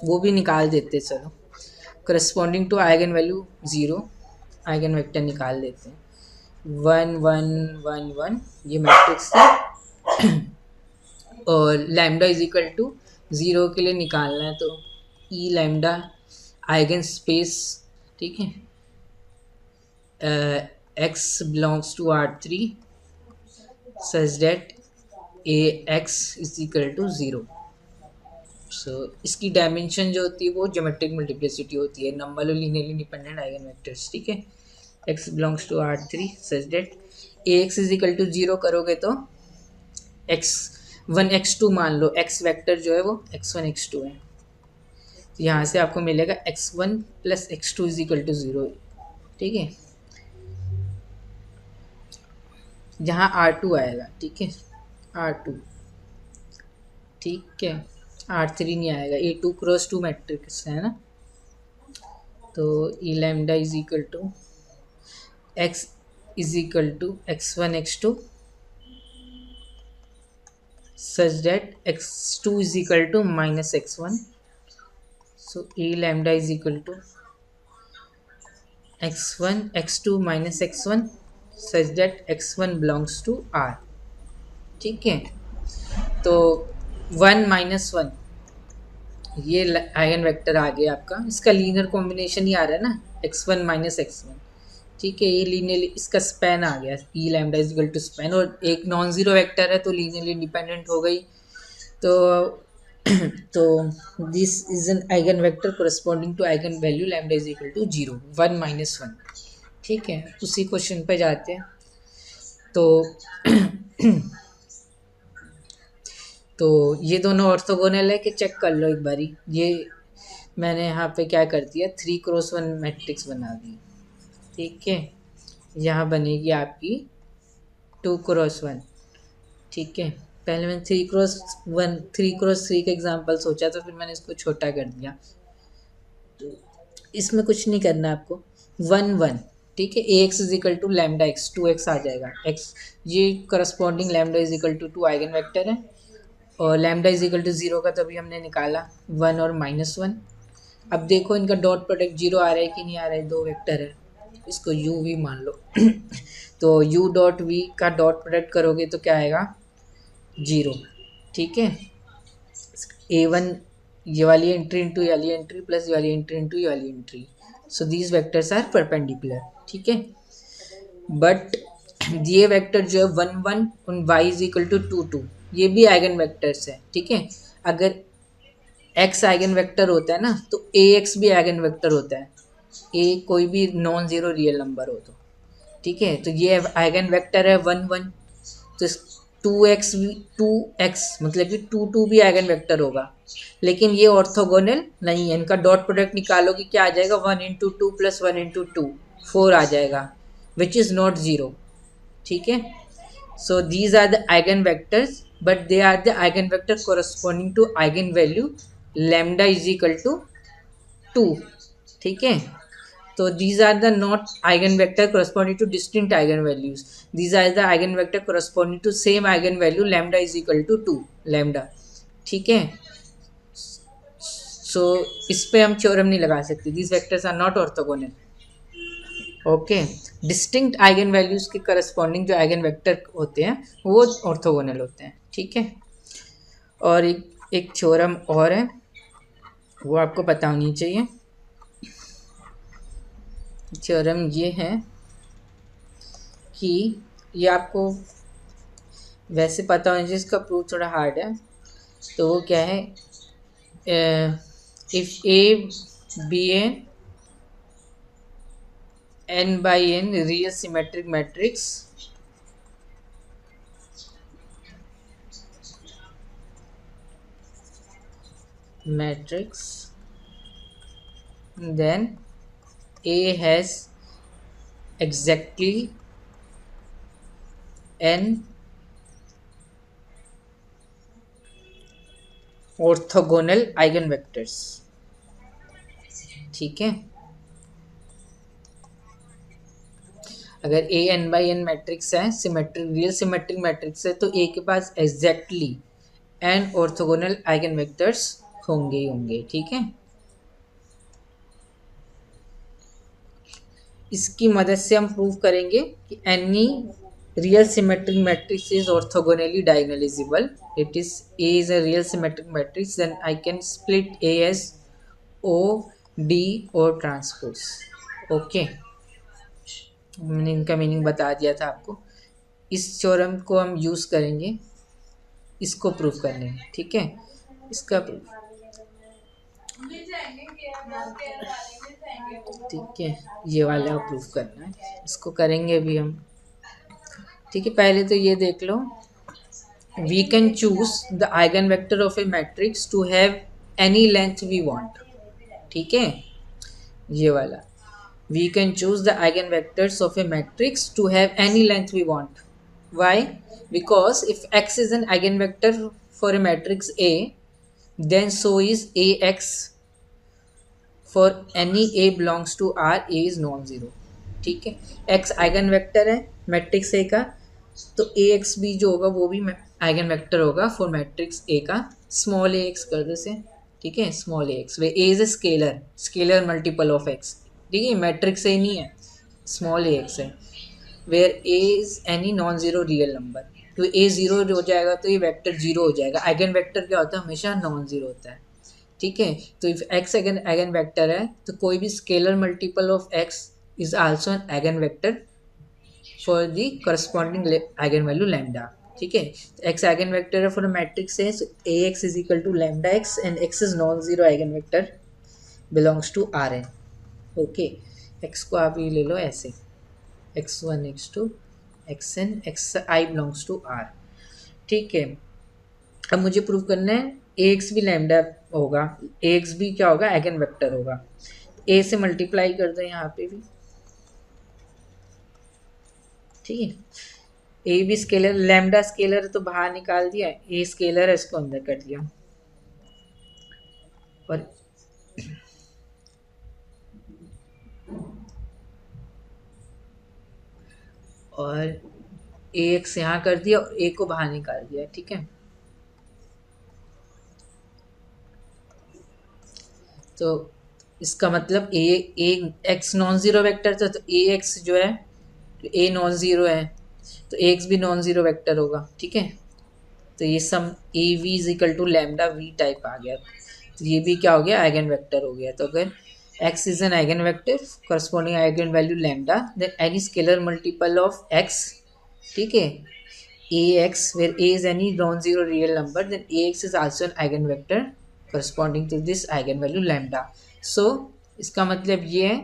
वो भी निकाल देते, चलो corresponding to eigen value 0 eigen vector निकाल देते हैं, 1 1 1 1 ये मैट्रिक्स है और लैम्डा इज इक्वल टू 0 के लिए निकालना है तो ई लैम्डा आइगन स्पेस, ठीक है, x belongs to R3 such that ax is equal to 0। सो इसकी डायमेंशन जो होती है वो ज्योमेट्रिक मल्टीप्लिसिटी होती है number of linearly independent eigen vectors, ठीक है। x belongs to R3 such that ax is equal to 0 करोगे तो x1 x2 मान लो, x वेक्टर जो है वो x1 x2 है, तो यहाँ से आपको मिलेगा x1 plus x2 is equal to 0, ठीक है। जहाँ R2 आएगा, ठीक है, R2, ठीक है, R3 नहीं आएगा, A2 क्रॉस 2 मैट्रिक्स है ना, तो E lambda is equal to x is equal to x1 x2 such that x2 is equal to minus x1, so a lambda is equal to x1 x2 minus x1 such that x1 belongs to R, ठीक है। तो 1 minus 1 ये eigen vector आ गया आपका, इसका linear combination ही आ रहा है ना, x1 माइनस x1, ठीक है, ये लीनियरली इसका स्पैन आ गया, E lambda is equal to span, और एक नॉन जीरो वेक्टर है तो लीनियरली इंडिपेंडेंट हो गई, तो तो this is an eigenvector corresponding to eigen value lambda is equal to 0 1 minus 1, ठीक है। उसी क्वेश्चन पे जाते हैं, तो तो ये दोनों ऑर्थोगोनल है कि चेक कर लो एक बारी, ये मैंने यहाँ पे क्या कर दिया 3x1 मैट्रिक्स बना दी, ठीक है, यहाँ बनेगी आपकी 2x1, ठीक है। पहले मैंने 3x1 3x3 का एग्जाम्पल सोचा तो फिर मैंने इसको छोटा कर दिया, तो इसमें कुछ नहीं करना आपको, 1 1, ठीक है, ax is equal to lambda x 2x आ जाएगा, x ये corresponding lambda is equal to 2 eigen vector है, और लैम्डा इज इक्वल टू 0 का तो अभी हमने निकाला 1 और -1। अब देखो इनका डॉट प्रोडक्ट 0 आ रहा है कि नहीं आ रहा है, दो वेक्टर है, इसको u v मान लो तो u डॉट v का डॉट प्रोडक्ट करोगे तो क्या आएगा 0, ठीक है। a1 ये वाली एंट्री इंटू ये वाली एंट्री प्लस ये वाली एंट्री इंटू ये वाली entry, so these vectors are perpendicular, ठीक है। बट ये वेक्टर जो है 1 1 और y इज इक्वल टू 2 2 ये भी आइगन वेक्टर्स है, ठीक है। अगर x आइगन वेक्टर होता है ना तो ax भी आइगन वेक्टर होता है, a कोई भी नॉन जीरो रियल नंबर हो तो, ठीक है। तो ये आइगन वेक्टर है 1 1, तो 2x मतलब कि 2 2 भी आइगन वेक्टर होगा, लेकिन ये ऑर्थोगोनल नहीं है, इनका डॉट प्रोडक्ट निकालोगे क्या आ जाएगा 1 इंटू 2 प्लस 1 इंटू 2 4 आ जाएगा, विच इज़ नॉट ज़ीरो, ठीक है। So these are the eigen vectors but they are the eigenvector corresponding to eigen value lambda is equal to 2, ठीक है। So these are the not eigenvector corresponding to distinct eigenvalues. These are the eigenvector corresponding to same eigenvalue lambda is equal to 2 lambda, ठीक है। So इस पे हम theorem नहीं लगा सकते, these vectors are not orthogonal, okay. Distinct eigen values के corresponding जो आइगन वेक्टर होते हैं वो ऑर्थोगोनल होते हैं, ठीक है। और एक थ्योरम और है वो आपको पता होनी चाहिए, थ्योरम ये है कि ये आपको वैसे पता होना चाहिए, इसका प्रूफ थोड़ा हार्ड है, तो वो क्या है, if A be n by n real symmetric matrix matrix, then A has exactly n orthogonal eigenvectors. ठीक है, अगर A N by N matrix है, सिमेट्रिक रियल सिमेट्रिक मैट्रिक्स है, तो ए के पास exactly N orthogonal eigenvectors होंगे ही होंगे. ठीक है, इसकी मदद से हम प्रूव करेंगे कि any real symmetric matrix is orthogonally diagonalizable. It is A is a real symmetric matrix, then I can split A as O D और ट्रांसपोज. ओके, मैंने इनका मीनिंग बता दिया था आपको. इस थ्योरम को हम यूज़ करेंगे इसको प्रूव करने में. ठीक है, इसका प्रूफ. ठीक है, ये वाला प्रूफ करना है, इसको करेंगे भी हम. ठीक है, पहले तो ये देख लो. We can choose the eigenvector of a matrix to have any length we want. ठीक है, ये वाला. We can choose the eigenvectors of a matrix to have any length we want. Why? Because if x is an eigenvector for a matrix A, then so is ax for any A belongs to R. A is non-zero. ठीक है, x eigenvector है matrix A का, तो ax भी जो होगा वो भी eigenvector होगा फॉर मैट्रिक्स A का. स्मॉल ax कर दो से. ठीक है, small ax way A is a scalar multiple of x. ठीक है, मैट्रिक्स से ही नहीं है, स्मॉल ए एक्स है. Where a is any non zero real number. तो ए जीरो हो जाएगा तो ये वेक्टर जीरो हो जाएगा. आइगन वेक्टर क्या होता है, हमेशा नॉन जीरो होता है. ठीक है, तो इफ एक्स आइगन वेक्टर है तो कोई भी scalar multiple of x is also an eigenvector for the corresponding eigen value lambda. ठीक है, एक्स आइगन वेक्टर है फॉर मैट्रिक्स है, so A X is equal to lambda X and X is non zero eigenvector belongs to R N. Okay, X को आप ये ले लो ऐसे, x1 x2 xn xi belongs to r. ठीक है, अब मुझे प्रूव करना है ax भी लैम्डा होगा, ax भी क्या होगा, आइगन वेक्टर होगा. a से मल्टीप्लाई कर दो यहाँ पे भी. ठीक है, a भी स्केलर, लैम्डा स्केलर है तो बाहर निकाल दिया, a स्केलर है इसको अंदर कर दिया. और ए एक्स यहाँ कर दिया और ए को बाहर निकाल दिया. ठीक है, तो इसका मतलब ए एक्स नॉन ज़ीरो वेक्टर था, तो ए एक्स जो है, तो ए नॉन ज़ीरो है तो ए एक्स भी नॉन ज़ीरो वेक्टर होगा. ठीक है, तो ये some A V is equal to lambda V type आ गया, तो ये भी क्या हो गया, आइगन वेक्टर हो गया. तो अगर x is an eigenvector corresponding eigenvalue lambda, then any scalar multiple of x, ठीक है, ax where a is any non-zero real number, then ax is also an eigenvector corresponding to this eigenvalue lambda. So इसका मतलब ये है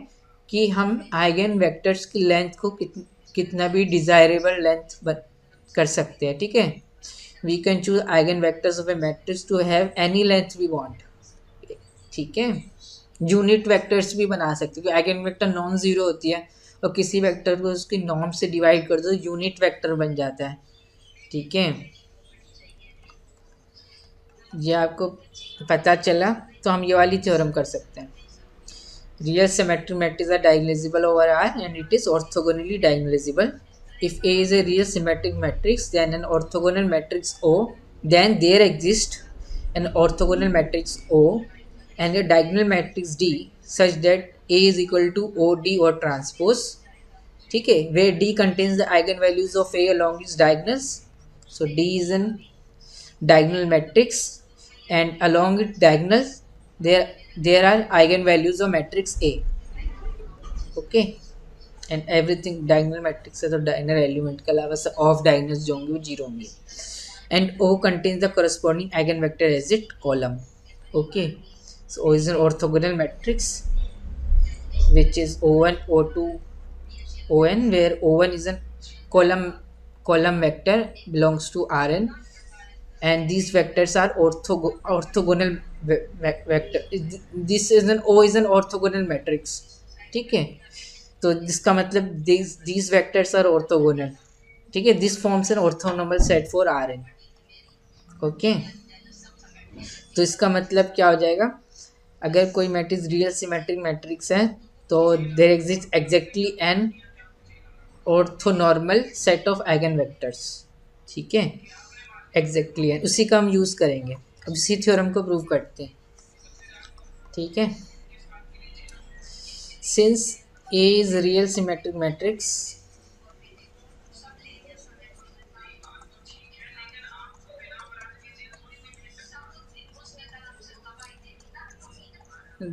कि हम eigen vectors की length को कितना भी डिजायरेबल लेंथ कर सकते हैं. ठीक है, we can choose eigenvectors of a matrix to have any length we want. ठीक है, यूनिट वेक्टर्स भी बना सकते हो, क्योंकि आइगन वेक्टर नॉन जीरो होती है और किसी वेक्टर को उसकी नॉर्म से डिवाइड कर दो यूनिट वेक्टर बन जाता है. ठीक है, ये आपको पता चला, तो हम ये वाली थ्योरम कर सकते हैं. Real symmetric matrix are diagonalizable over R and it is orthogonally diagonalizable. If A is a real symmetric matrix then an orthogonal matrix O, then there exist an orthogonal matrix O and a diagonal matrix D such that A is equal to OD or transpose. ठीक है, where D contains the eigenvalues of A along its diagonals. So D is an diagonal matrix and along its diagonals there are eigenvalues of matrix A. Okay, and everything diagonal matrix है तो diagonal element के अलावा of diagonals जो होंगे वो zero होंगे. And O contains the corresponding eigenvector as its column. Okay, so O is an orthogonal matrix which is O1, O2, On, where O1 is a column vector belongs to Rn, and these vectors are orthogonal vector, this is an O is an orthogonal matrix, ठीक है। तो जिसका मतलब these vectors are orthogonal, ठीक है, this forms an orthonormal set for R N. Okay, तो इसका मतलब क्या हो जाएगा, अगर कोई मैट्रिक्स रियल सिमेट्रिक मैट्रिक्स है तो there exist exactly n orthonormal set of eigenvectors, ठीक है, एग्जैक्टली एन, उसी का हम यूज़ करेंगे। अब इसी थ्योरम को प्रूव करते हैं, ठीक है। Since A is real symmetric matrix,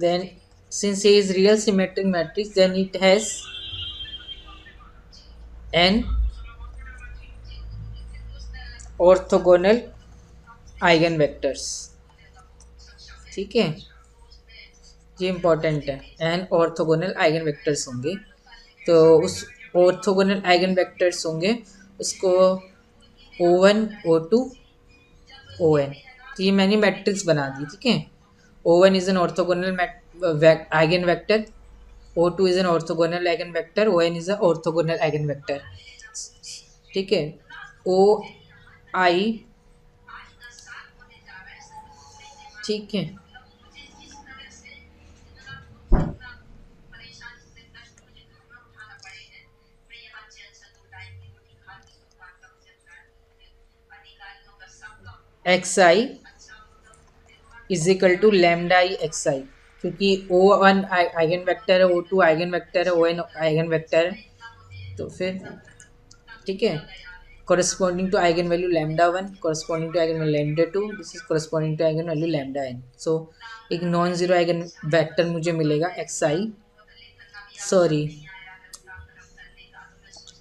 then since A is real symmetric matrix, then it has n orthogonal eigenvectors, ठीक है, ये इंपॉर्टेंट है, n ऑर्थोगोनल आइगन वेक्टर्स होंगे। तो उस ऑर्थोगोनल आइगन वेक्टर्स होंगे उसको O1 O2 ON, तो ये मैंने मैट्रिक्स बना दी, ठीक है। O1 is an orthogonal eigenvector, O2 is an orthogonal eigenvector, ON is a orthogonal eigenvector, ठीक है। ओ आई, ठीक है, X I is equal to lambda I X I, क्योंकि ओ वन आइगन वेक्टर है, O two eigen vector है, O an eigen vector है, तो फिर ठीक है, corresponding to eigenvalue lambda 1 corresponding to eigenvalue lambda 2, this is corresponding to eigenvalue lambda n। so एक non zero eigen vector मुझे मिलेगा एक्स आई, सॉरी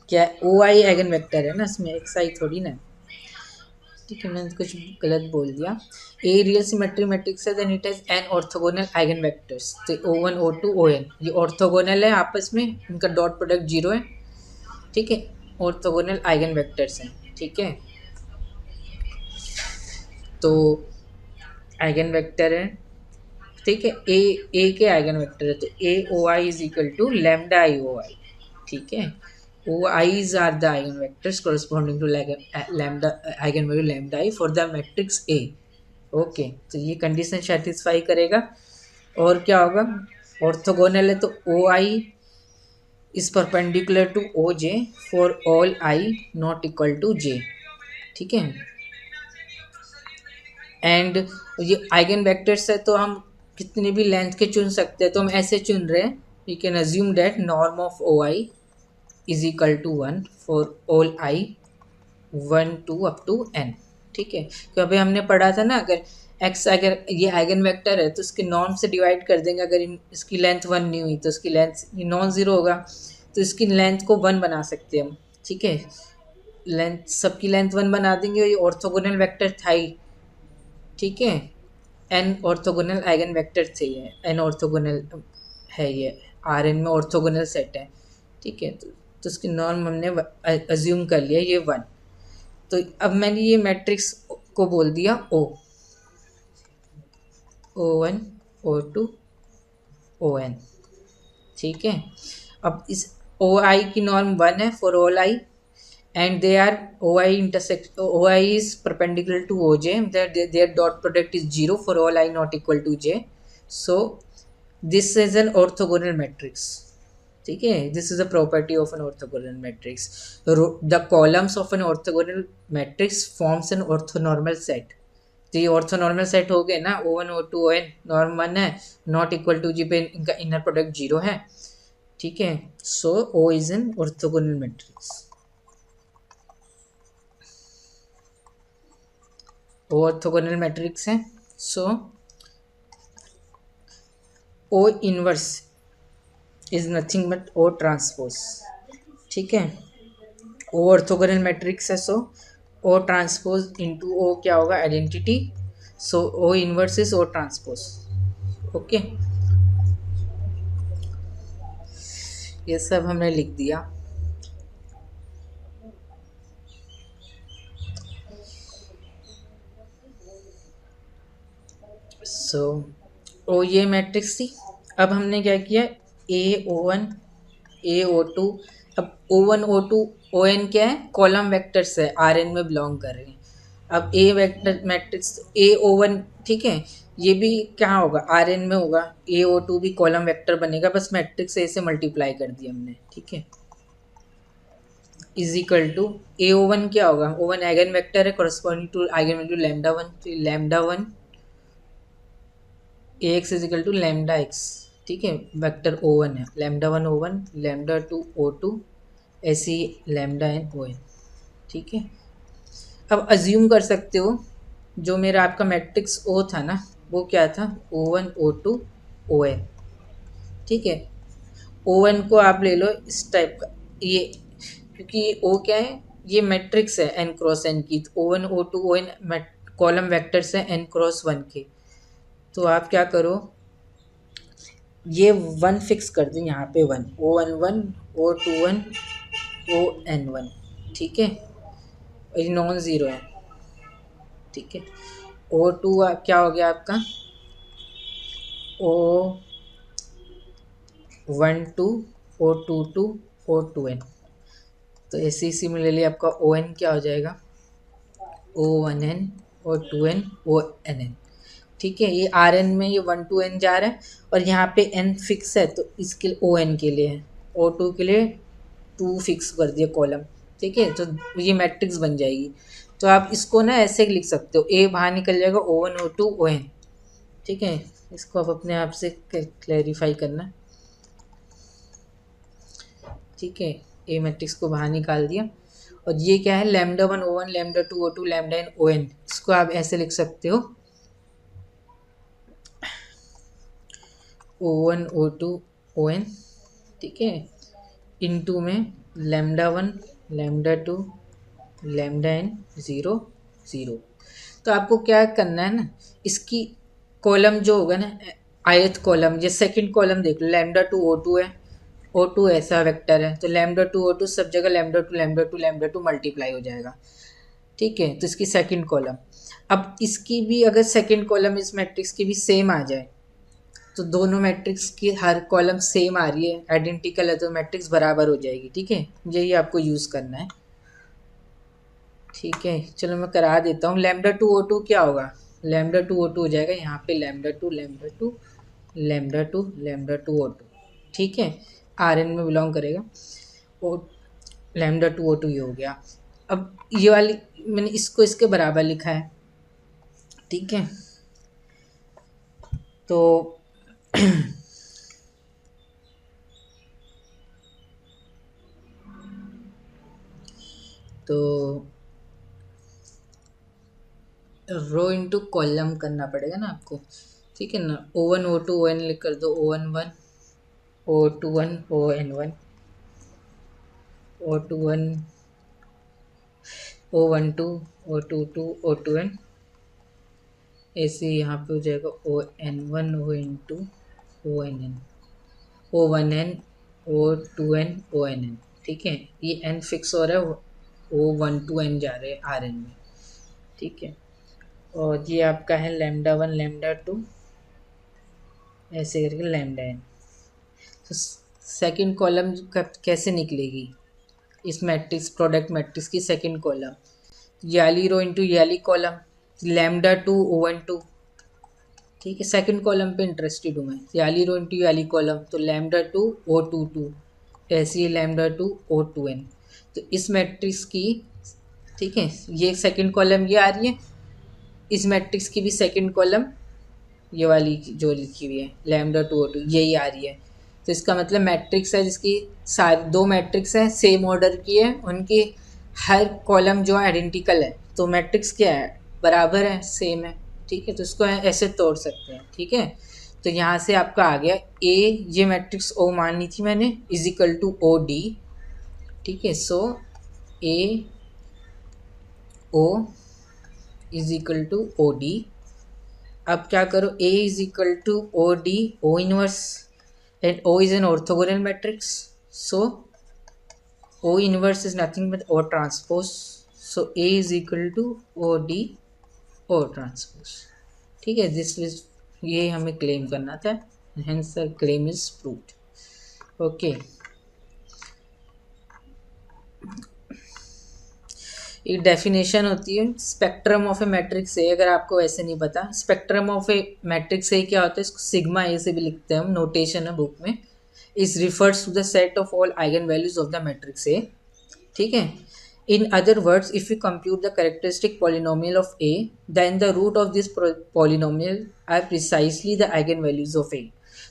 क्या ओ आई आइगन वेक्टर है ना इसमें, एक्स आई थोड़ी ना, ठीक है, मैंने कुछ गलत बोल दिया। ए रियल सिमेट्रिक मैट्रिक्स है, then it has n orthogonal eigenvectors, तो O1 O2 ON ये ऑर्थोगोनल है आपस में, इनका डॉट प्रोडक्ट जीरो है, ठीक है, ऑर्थोगोनल आइगन वेक्टर्स हैं, ठीक है। तो आइगन वेक्टर है, ठीक है, ए के आइगन वेक्टर है, तो A O I is equal to lambda I O I, ठीक है। O I's are the eigen vectors corresponding to lambda eigen value lambda I for the matrix A. Okay, तो ये कंडीशन सेटिस्फाई करेगा। और क्या होगा, ऑर्थोगोनल है तो O I is perpendicular to O J for all I not equal to J, ठीक है। एंड ये आइगन वेक्टर्स है तो हम कितने भी लेंथ के चुन सकते हैं, तो हम ऐसे चुन रहे हैं, we can assume that norm of O I is equal to 1 for all i 1 2 up to n, ठीक है। तो अभी हमने पढ़ा था ना, अगर x अगर ये आइगन वेक्टर है तो इसके नॉर्म से डिवाइड कर देंगे, अगर इसकी लेंथ 1 नहीं हुई तो इसकी लेंथ ये नॉन ज़ीरो होगा, तो इसकी लेंथ को 1 बना सकते हैं हम, ठीक है, लेंथ सबकी लेंथ 1 बना देंगे, ये ऑर्थोगोनल वेक्टर था ही, ठीक है। एन ऑर्थोगोनल आइगन वेक्टर थे, ये एन ऑर्थोगोनल है, ये आर एन में ऑर्थोगोनल सेट है, ठीक है। तो उसकी नॉर्म हमने अज्यूम कर लिया ये 1। तो अब मैंने ये मैट्रिक्स को बोल दिया O1 O2 ON, ठीक है। अब इस ओ आई की नॉर्म 1 है for all I, and they are OI is perpendicular to OJ, their dot product is 0 for all I not equal to J, so this is an orthogonal matrix, ठीक है, this is a property of an orthogonal matrix, the columns of an orthogonal matrix forms an orthonormal set, तो ये orthonormal set हो गए ना, O1 O2 ON norm 1 है, not equal to जी पे इनका इनर प्रोडक्ट 0 है, ठीक है। So O is an orthogonal matrix, वो ऑर्थोगोनल मैट्रिक्स है। So O inverse is nothing but O transpose, ठीक है, ओ ऑर्थोगोनल मैट्रिक्स है, सो ओ ट्रांसपोज इंटू ओ क्या होगा, identity, so O inverse is O transpose, okay, ये सब हमने लिख दिया। सो ओ ये मैट्रिक्स थी। अब हमने क्या किया, A O1 A O2। अब O1 O2 ON क्या है, कॉलम वेक्टर्स है, Rn में बिलोंग कर रहे हैं। अब ए वेक्टर मैट्रिक्स A O1, ठीक है, ये भी क्या होगा, Rn में होगा। A O2 भी कॉलम वेक्टर बनेगा, बस मैट्रिक्स ए से मल्टीप्लाई कर दिया हमने, ठीक है। Is equal to A O1 क्या होगा, O1 आइगन वेक्टर है, कॉरस्पॉन्डिंग टू आइगन वैल्यू λ1, तो λ1 Ax is equal to λx, ठीक है। वेक्टर O1 है, λ1 O1, λ2 O2, ऐसे ही λn ON, ठीक है। अब अज्यूम कर सकते हो, जो मेरा आपका मैट्रिक्स O था ना, वो क्या था, O1 O2 ON, ठीक है। O1 को आप ले लो इस टाइप का, ये क्योंकि ये O क्या है, ये मैट्रिक्स है n क्रॉस n की, तो O1 O2 ON column vectors है n क्रॉस 1 के। तो आप क्या करो, ये 1 फिक्स कर दें यहाँ पे, 1 O1 1 O2 1 ON1, ठीक है, ये नॉन ज़ीरो है, ठीक है। O2 क्या हो गया आपका, O12 O22 O2n। तो ऐसे ही सिमिलरली आपका ON क्या हो जाएगा, O1n O2n ONn, ठीक है। ये Rn में ये 1 to n जा रहा है, और यहाँ पे n फिक्स है, तो इसके ON के लिए है, O2 के लिए 2 फिक्स कर दिया कॉलम, ठीक है। तो ये मैट्रिक्स बन जाएगी। तो आप इसको ना ऐसे लिख सकते हो, ए बाहर निकल जाएगा O1 O2 ON, ठीक है। इसको आप अपने आप से क्लैरिफाई करना, ठीक है। ए मैट्रिक्स को बाहर निकाल दिया, और ये क्या है, λ1 O1 λ2 O2 λn ON, इसको आप ऐसे लिख सकते हो, O1 O2 ON, ठीक है, इनटू में λ1 λ2 λn 0 0। तो आपको क्या करना है ना, इसकी कॉलम जो होगा ना, आयत कॉलम, ये सेकंड कॉलम देख लो, λ2 O2 है, O2 ऐसा वेक्टर है, तो λ2 O2 सब जगह λ2 मल्टीप्लाई हो जाएगा, ठीक है। तो इसकी सेकंड कॉलम, अब इसकी भी अगर सेकंड कॉलम इस मैट्रिक्स की भी सेम आ जाए, तो दोनों मैट्रिक्स की हर कॉलम सेम आ रही है, आइडेंटिकल है, तो मैट्रिक्स बराबर हो जाएगी, ठीक है। यही आपको यूज़ करना है, ठीक है। चलो मैं करा देता हूँ, λ2 O2 क्या होगा, λ2 O2 हो जाएगा यहाँ पे λ2 O2, ठीक है, Rn में बिलोंग करेगा। और λ2 O2 ये हो गया। अब ये वाली मैंने इसको इसके बराबर लिखा है, ठीक है। तो तो रो इंटू कॉलम करना पड़ेगा ना आपको, ठीक है ना। O1 O2 ON लिख कर दो, O1 1 O2 1 ON1 O2 1 O1 2 O2 2 O2n, ऐसे यहाँ पे हो जाएगा ON1 ON2 ONn O1n O2n ONn, ठीक है। ये n फिक्स हो रहा है, O1 to n जा रहे हैं Rn में, ठीक है। और ये आपका है λ1 λ2 ऐसे करके λn। तो सेकंड कॉलम कैसे निकलेगी इस मैट्रिक्स, प्रोडक्ट मैट्रिक्स की सेकंड कॉलम, याली रो इंटू याली कॉलम, λ2 O12, ठीक है। सेकंड कॉलम पे इंटरेस्टेड हूँ मैं, याली रो इंटू याली कॉलम, तो λ2 O22 ऐसी है λ2 O2n। तो इस मैट्रिक्स की, ठीक है, ये सेकंड कॉलम ये आ रही है, इस मैट्रिक्स की भी सेकंड कॉलम ये वाली जो लिखी हुई है λ2 O2 यही आ रही है। तो इसका मतलब मैट्रिक्स है जिसकी सारी दो मैट्रिक्स हैं सेम ऑर्डर की है, उनकी हर कॉलम जो है आइडेंटिकल है, तो मैट्रिक्स क्या है, बराबर है, सेम है, ठीक है। तो इसको ऐसे तोड़ सकते हैं, ठीक है। तो यहाँ से आपका आ गया ए, ये मैट्रिक्स ओ माननी थी मैंने, is equal to O D, ठीक है। So A O is equal to O D. अब क्या करो, A is equal to O D O inverse, and O is an orthogonal matrix, so O inverse is nothing but O transpose, so A is equal to O D O transpose, ठीक है। This is ये हमें claim करना था, hence the claim is proved. Okay, एक definition होती है spectrum of a matrix ए। अगर आपको ऐसे नहीं पता स्पेक्ट्रम ऑफ ए मैट्रिक्स ए क्या होता है, इसको सिग्मा ए से भी लिखते हैं हम, नोटेशन है बुक में। Is refers to the set of all eigenvalues of the matrix A. ठीक है, in other words, if we compute the characteristic polynomial of a, then the root of this polynomial are precisely the eigenvalues of a।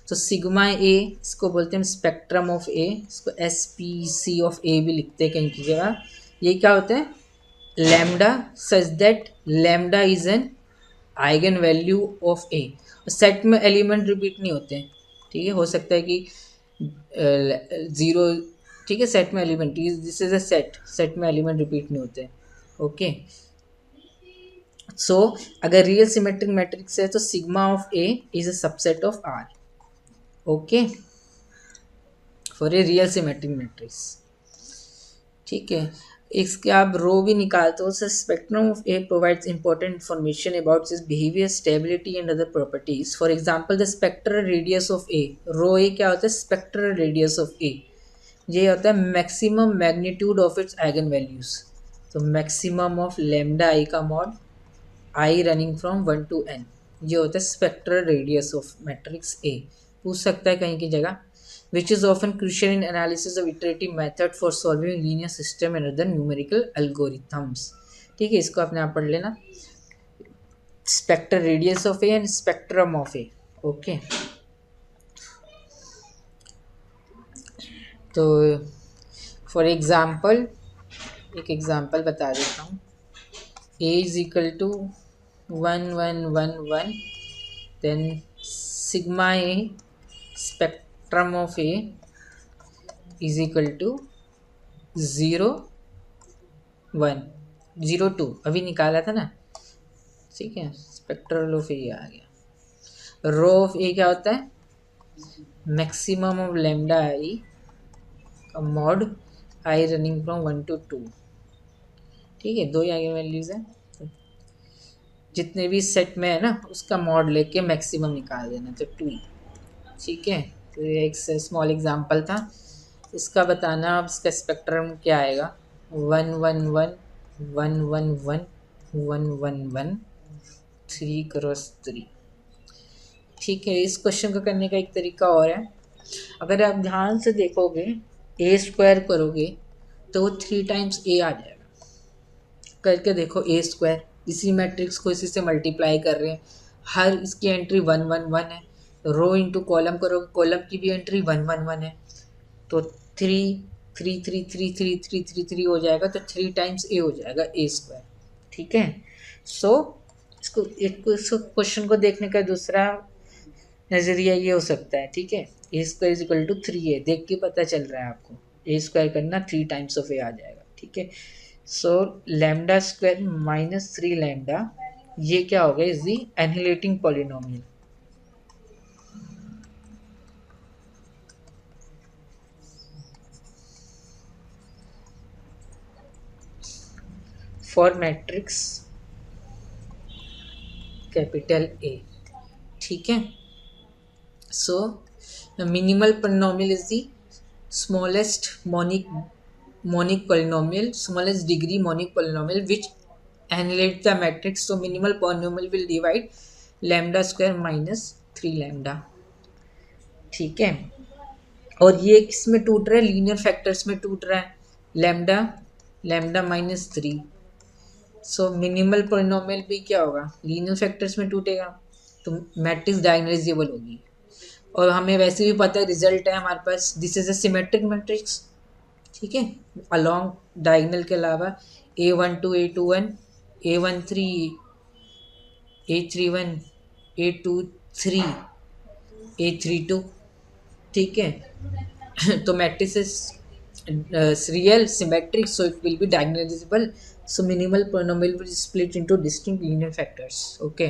तो sigma ए इसको बोलते हैं spectrum of ए, इसको S P C of ए भी लिखते हैं कहीं की जगह। ये क्या होता है, lambda such that lambda is an eigenvalue of A. Set में एलिमेंट रिपीट नहीं होते हैं, ठीक है, हो सकता है कि ज़ीरो, ठीक है, सेट में element, this is a set में एलिमेंट रिपीट नहीं होते। ओके, सो अगर रियल सिमेट्रिक मैट्रिक्स है तो sigma of A is a subset of R. Okay, for a real symmetric matrix. ठीक है, इसके आप रो भी निकालते हो। Sir spectrum of A provides important information about its behaviour, stability and other properties. For example the spectral radius of A, rho A क्या होता है, स्पेक्ट्रल रेडियस ऑफ ए, ये होता है maximum magnitude of its eigen values. तो maximum of lambda I का mod I running from 1 to n, ये होता है स्पेक्ट्रल रेडियस ऑफ मैट्रिक्स ए। पूछ सकता है कहीं की जगह, which is often crucial in analysis of iterative method for solving linear system and other numerical algorithms. ठीक है, इसको अपने आप पढ़ लेना, spectral radius of A and spectrum of A. Okay, तो फॉर एग्ज़ाम्पल एक एग्ज़ाम्पल बता देता हूँ। A is equal to 1 1 1 1, then sigma A spectrum of A is equal to 0 1 0 2, अभी निकाला था ना। ठीक है, स्पेक्ट्रल ऑफ ए आ गया। रो ऑफ ए क्या होता है, maximum of lambda I mod I running from 1 to 2। ठीक है, दो ही आइगन वैल्यूज हैं, जितने भी सेट में है ना उसका मॉड लेके मैक्सिमम निकाल देना, तो 2। ठीक है, तो ये एक स्मॉल एग्जांपल था, इसका बताना अब इसका स्पेक्ट्रम क्या आएगा, 1 1 1 1 1 1 1 1 1 3 क्रॉस 3। ठीक है, इस क्वेश्चन को करने का एक तरीका और है, अगर आप ध्यान से देखोगे ए स्क्वायर करोगे तो वो 3 times ए आ जाएगा। करके देखो, ए स्क्वायर, इसी मैट्रिक्स को इसी से मल्टीप्लाई कर रहे हैं, हर इसकी एंट्री 1 1 1 है, रो इंटू कॉलम करोगे, कॉलम की भी एंट्री 1 1 1 है, तो 3 3 3 3 3 3 3 3 हो जाएगा, तो 3 times ए हो जाएगा, ए स्क्वायर। ठीक है, सो इसको एक क्वेश्चन को देखने का दूसरा नज़रिया ये हो सकता है। ठीक है, A square is equal to 3a, देख के पता चल रहा है आपको, ए स्क्वायर करना 3 times ऑफ ए आ जाएगा। ठीक है, so lambda square minus 3 lambda, ये क्या हो गया, is the annihilating polynomial. For matrix capital A. ठीक है, so the minimal polynomial is the smallest monic polynomial, smallest degree monic polynomial which annihilates the matrix, so minimal polynomial will divide lambda square minus 3 lambda। ठीक है, और ये किसमें टूट रहा है, लीनियर फैक्टर्स में टूट रहा है, लैम्डा लैम्डा माइनस 3। सो मिनिमल पोलिनोमियल भी क्या होगा, लीनियर फैक्टर्स में टूटेगा, तो मैट्रिक्स डायगोनलाइजेबल होगी। और हमें वैसे भी पता है रिजल्ट है हमारे पास, this is a symmetric matrix. ठीक है, अलोंग डायगोनल के अलावा A12 A21 A13 A31 A23 A32। ठीक है, तो matrix is real symmetric, so it will be diagonalizable, so minimal polynomial will split into distinct linear factors। okay,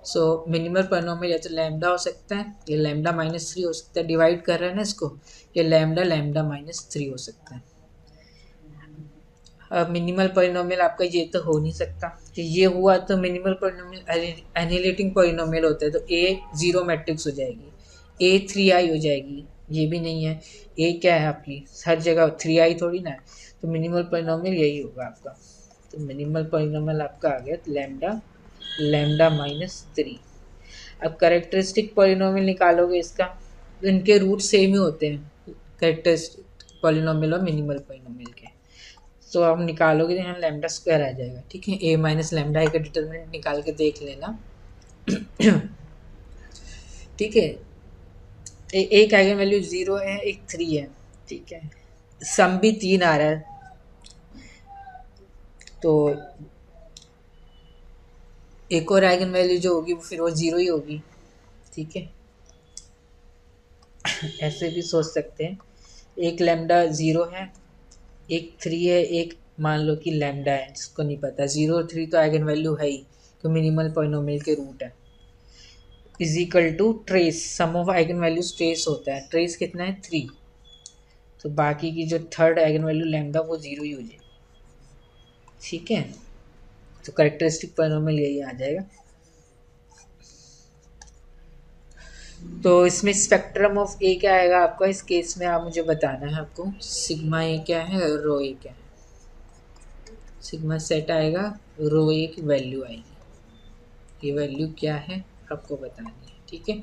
so minimal polynomial या तो lambda हो सकता है, या लैम्डा माइनस 3 हो सकता है, डिवाइड कर रहा है ना इसको, या लैम्डा लैम्डा माइनस 3 हो सकता है। अब मिनिमल पॉलिनोमियल आपका ये तो हो नहीं सकता, तो ये हुआ तो मिनिमल पॉलिनोमियल एनिलेटिंग पॉलिनोमियल होता है, तो ए जीरो मैट्रिक्स हो जाएगी, ए 3i हो जाएगी, ये भी नहीं है। ए क्या है आपकी, हर जगह 3i थोड़ी ना है, तो मिनिमल पॉलिनोमियल यही होगा आपका। तो मिनिमल पॉलिनोमियल आपका आ गया लैम्डा, लैम्डा -3। अब कैरेक्टरिस्टिक पॉलिनोमियल निकालोगे इसका, तो इनके रूट सेम ही होते हैं, कैरेक्टरिस्टिक पॉलिनोमियल और मिनिमल पॉलिनोमियल के। तो आप निकालोगे तो यहाँ लैम्डा स्क्वायर आ जाएगा, ठीक है। ए माइनस लैम्डा आई का डिटर्मिनेंट निकाल के देख लेना। ठीक है, एक आइगन वैल्यू 0 है, एक 3 है, ठीक है। सम भी 3 आ रहा है, तो एक और आइगन वैल्यू जो होगी वो फिर वो 0 ही होगी, ठीक है। ऐसे भी सोच सकते हैं, एक लैम्डा 0 है, एक 3 है, एक मान लो कि लैम्डा है, जिसको नहीं पता 0 और 3 तो आइगन वैल्यू है ही, तो मिनिमल पॉलिनोमियल के रूट है। Is equal to trace, sum of eigenvalues trace होता है, ट्रेस कितना है 3, तो बाकी की जो थर्ड आइगन वैल्यू लैम्डा वो 0 ही हो जाएगी, ठीक है। तो कैरेक्टरिस्टिक पॉलिनोमियल यही आ जाएगा। तो इसमें स्पेक्ट्रम ऑफ ए क्या आएगा आपका, इस केस में आप मुझे बताना है आपको, सिग्मा ए क्या है और रो ए क्या है। सिग्मा सेट आएगा, रो ए की वैल्यू आएगी, ये वैल्यू क्या है आपको बतानी है, ठीक है।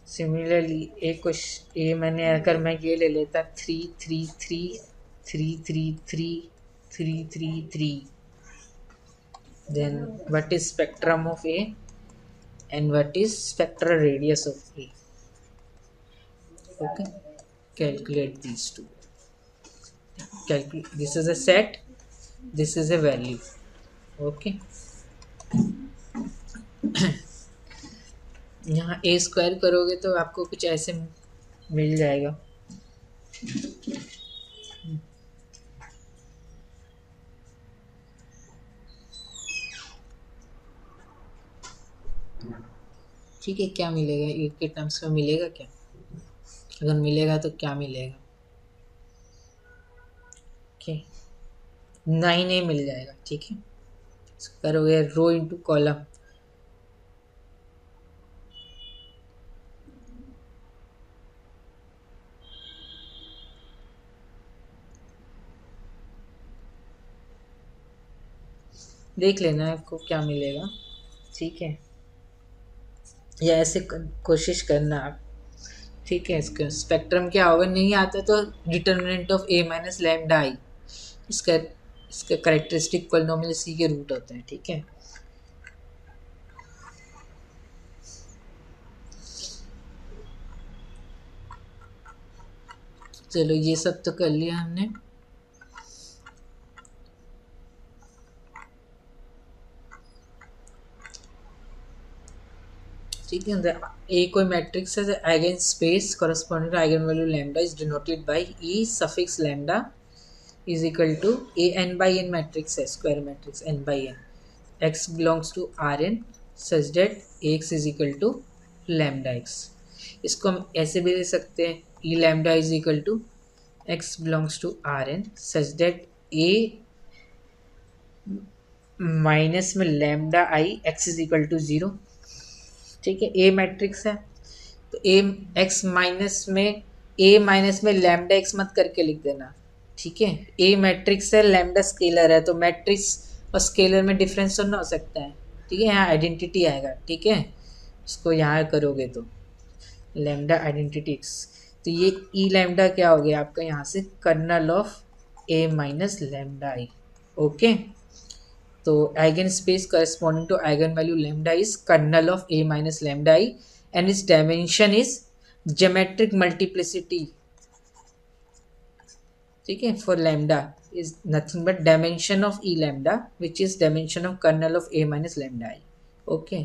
सिमिलरली एक क्वेश्चन ए मैंने अगर मैं ये ले लेता 3 3 3 3 3 3 3 3 3, then what is spectrum of A and what is spectral radius of A? Okay, calculate these two. Calculate, this is a set, this is a value. Okay. यहाँ ए स्क्वायर करोगे तो आपको कुछ ऐसे मिल जाएगा, ठीक है। क्या मिलेगा ए के टर्म्स में, मिलेगा क्या, अगर मिलेगा तो क्या मिलेगा, ओके 9a मिल जाएगा, ठीक है। करोगे रो इंटू कॉलम, देख लेना आपको क्या मिलेगा, ठीक है। या ऐसे कोशिश करना आप, ठीक है। इसका स्पेक्ट्रम क्या होगा, नहीं आता तो determinant of A minus lambda I, इसका करेक्टरिस्टिक पॉलिनोमियल सी के रूट होते हैं, ठीक है। चलो ये सब तो कर लिया हमने, ठीक है। ए कोई मैट्रिक्स है, eigen space corresponding to eigen value lambda is denoted by E suffix lambda is equal to A N by N matrix है, square matrix N by N, X belongs to R N such that X is equal to lambda X. इसको हम ऐसे भी दे सकते हैं, E lambda is equal to X belongs to R N such that A minus में lambda I X is equal to 0, ठीक है। ए मैट्रिक्स है तो ए एक्स माइनस में लैम्डा एक्स मत करके लिख देना, ठीक है। ए मैट्रिक्स है, लैम्डा स्केलर है, तो मैट्रिक्स और स्केलर में डिफरेंस तो ना हो सकता है, ठीक है। यहाँ आइडेंटिटी आएगा, ठीक है। इसको यहाँ करोगे तो लैम्डा आइडेंटिटी एक्स, तो ये ई लैम्डा क्या हो गया आपका, यहाँ से kernel of A minus lambda I, okay. तो eigen space corresponding to eigen value lambda is kernel of A minus lambda I and its dimension is geometric multiplicity, ठीक है। For lambda is nothing but dimension of E lambda which is dimension of kernel of A minus lambda I, okay.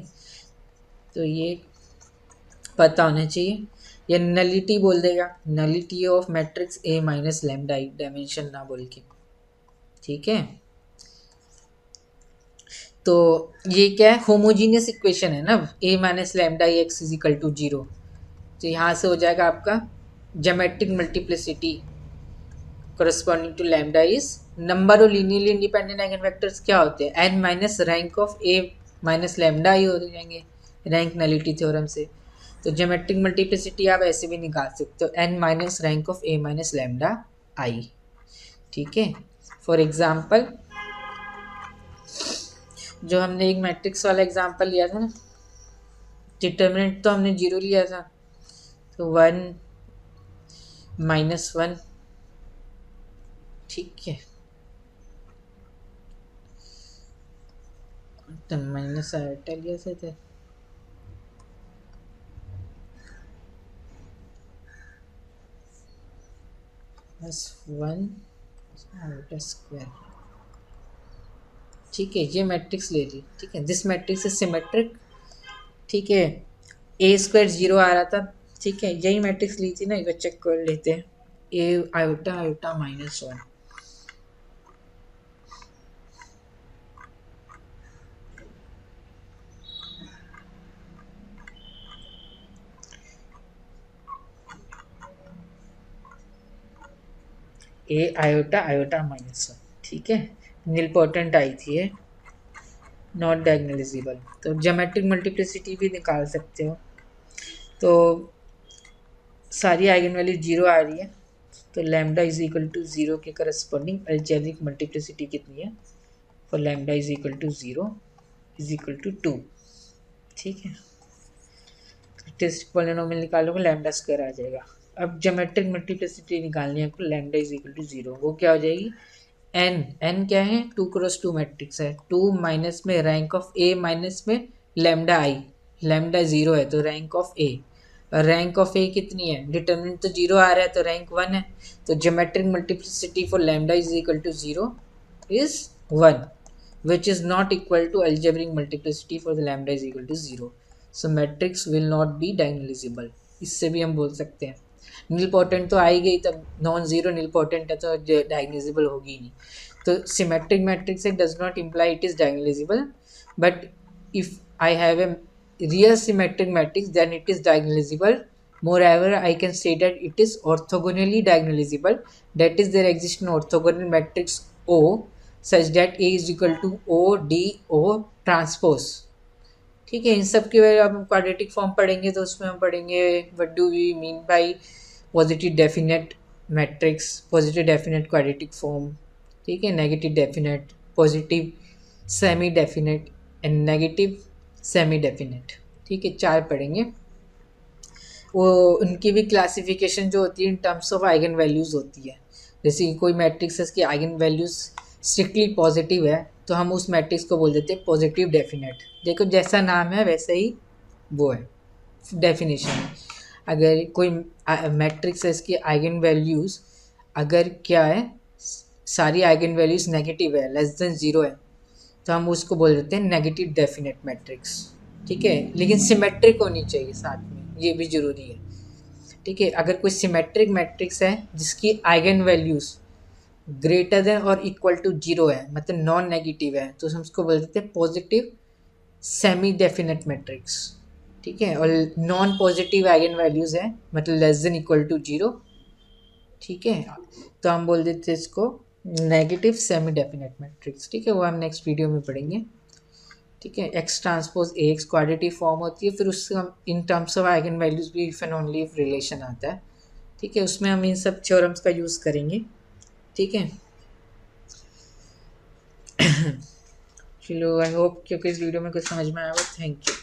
तो ये पता होना चाहिए, या nullity बोल देगा, nullity of matrix A minus lambda I, dimension ना बोल के, ठीक है। तो ये क्या है, होमोजीनियस इक्वेशन है ना, A minus lambda X is equal to 0, तो यहाँ से हो जाएगा आपका geometric multiplicity corresponding to lambda is number of linearly independent eigenvectors क्या होते हैं, n minus rank of a minus lambda ही हो जाएंगे रैंक नलिटी थ्योरम से। तो ज्योमेट्रिक मल्टीप्लिसिटी आप ऐसे भी निकाल सकते हो, n minus rank of a minus lambda I. ठीक है, फॉर एग्जाम्पल जो हमने एक मैट्रिक्स वाला एग्जाम्पल लिया था ना, डिटर्मिनेंट तो हमने 0 लिया था, तो 1 -1, ठीक है, तो माइनस आयोटा लिया था, +1 आयोटा स्क्वायर। ठीक है, ये मैट्रिक्स ले ली। ठीक है, दिस मैट्रिक्स इज सिमेट्रिक। ठीक है, ए स्क्वायर 0 आ रहा था। ठीक है, यही मैट्रिक्स ली थी ना, एक बार चेक कर लेते हैं। ए आयोटा आयोटा -1, ए आयोटा आयोटा -1। ठीक है, निलपोटेंट आई थी ये, नॉट डायगोनलाइजेबल। तो ज्योमेट्रिक मल्टीप्लिसिटी भी निकाल सकते हो। तो सारी आइगन वैल्यू 0 आ रही है, तो लैम्डा इज इक्वल टू 0 के करस्पॉन्डिंग अलजेब्रिक मल्टीप्लिसिटी कितनी है, for lambda is equal to 0 is equal to 2। ठीक है, स्टैटिस्टिक पॉलिनोमियल निकालोगे लैम्डा स्क्वायर आ जाएगा। अब ज्योमेट्रिक मल्टीप्लिसिटी निकालनी है आपको, लैम्डा इज इक्वल टू 0, वो क्या हो जाएगी, n क्या है, 2x2 मैट्रिक्स है, 2 माइनस में रैंक ऑफ a माइनस में लैम्डा आई, लैम्डा 0 है तो रैंक ऑफ a, और रैंक ऑफ a कितनी है, डिटर्मिनेंट तो 0 आ रहा है तो रैंक 1 है, तो geometric multiplicity for lambda is equal to 0 is 1, which is not equal to algebraic multiplicity for the lambda is equal to 0, so matrix will not be diagonalizable। इससे भी हम बोल सकते हैं नीलपोटेंट तो आई गई, तब नॉन जीरो नीलपोटेंट है तो डायगोनलाइजेबल होगी नहीं। तो symmetric matrix does not imply it is diagonalisable, but if I have a real symmetric matrix then it is diagonalizable। Moreover, I can say that it is orthogonally diagonalizable, that is there exists an orthogonal matrix O such that A is equal to O D O transpose। ठीक है, इन सब के बारे में quadratic form पढ़ेंगे तो उसमें हम पढ़ेंगे what do we mean by positive definite matrix, positive definite quadratic form, ठीक है, negative definite, positive semi definite and negative semi definite. ठीक है, 4 पढ़ेंगे। वो उनकी भी क्लासिफिकेशन जो होती है इन टर्म्स ऑफ आइगन वैल्यूज़ होती है। जैसे कोई मैट्रिक्स है इसकी आइगन वैल्यूज़ स्ट्रिक्टली पॉजिटिव है तो हम उस मैट्रिक्स को बोल देते हैं पॉजिटिव डेफिनेट। देखो जैसा नाम है वैसे ही वो है डेफिनेशन। अगर कोई मैट्रिक्स है इसकी आइगन वैल्यूज़ अगर क्या है, सारी आइगन वैल्यूज़ नेगेटिव है, लेस देन 0 है, तो हम उसको बोल देते हैं नेगेटिव डेफिनेट मैट्रिक्स। ठीक है, लेकिन सिमेट्रिक होनी चाहिए साथ में, ये भी ज़रूरी है। ठीक है, अगर कोई सिमेट्रिक मैट्रिक्स है जिसकी आइगन वैल्यूज़ ग्रेटर देन और इक्वल टू 0 है, मतलब नॉन नेगेटिव है, तो हम उसको बोल देते हैं पॉजिटिव सेमी डेफिनेट मैट्रिक्स। ठीक है, और नॉन पॉजिटिव आइगन वैल्यूज़ है मतलब लेस देन इक्वल टू 0, ठीक है, तो हम बोल देते हैं इसको नेगेटिव सेमी डेफिनेट मैट्रिक्स। ठीक है, वो हम नेक्स्ट वीडियो में पढ़ेंगे। ठीक है, X transpose A X quadratic form होती है, फिर उससे हम in terms of eigen values भी if and only if relation आता है। ठीक है, उसमें हम इन सब थ्योरम्स का यूज़ करेंगे। ठीक है, चलो आई होप क्योंकि इस वीडियो में कुछ समझ में आया हो। Thank you.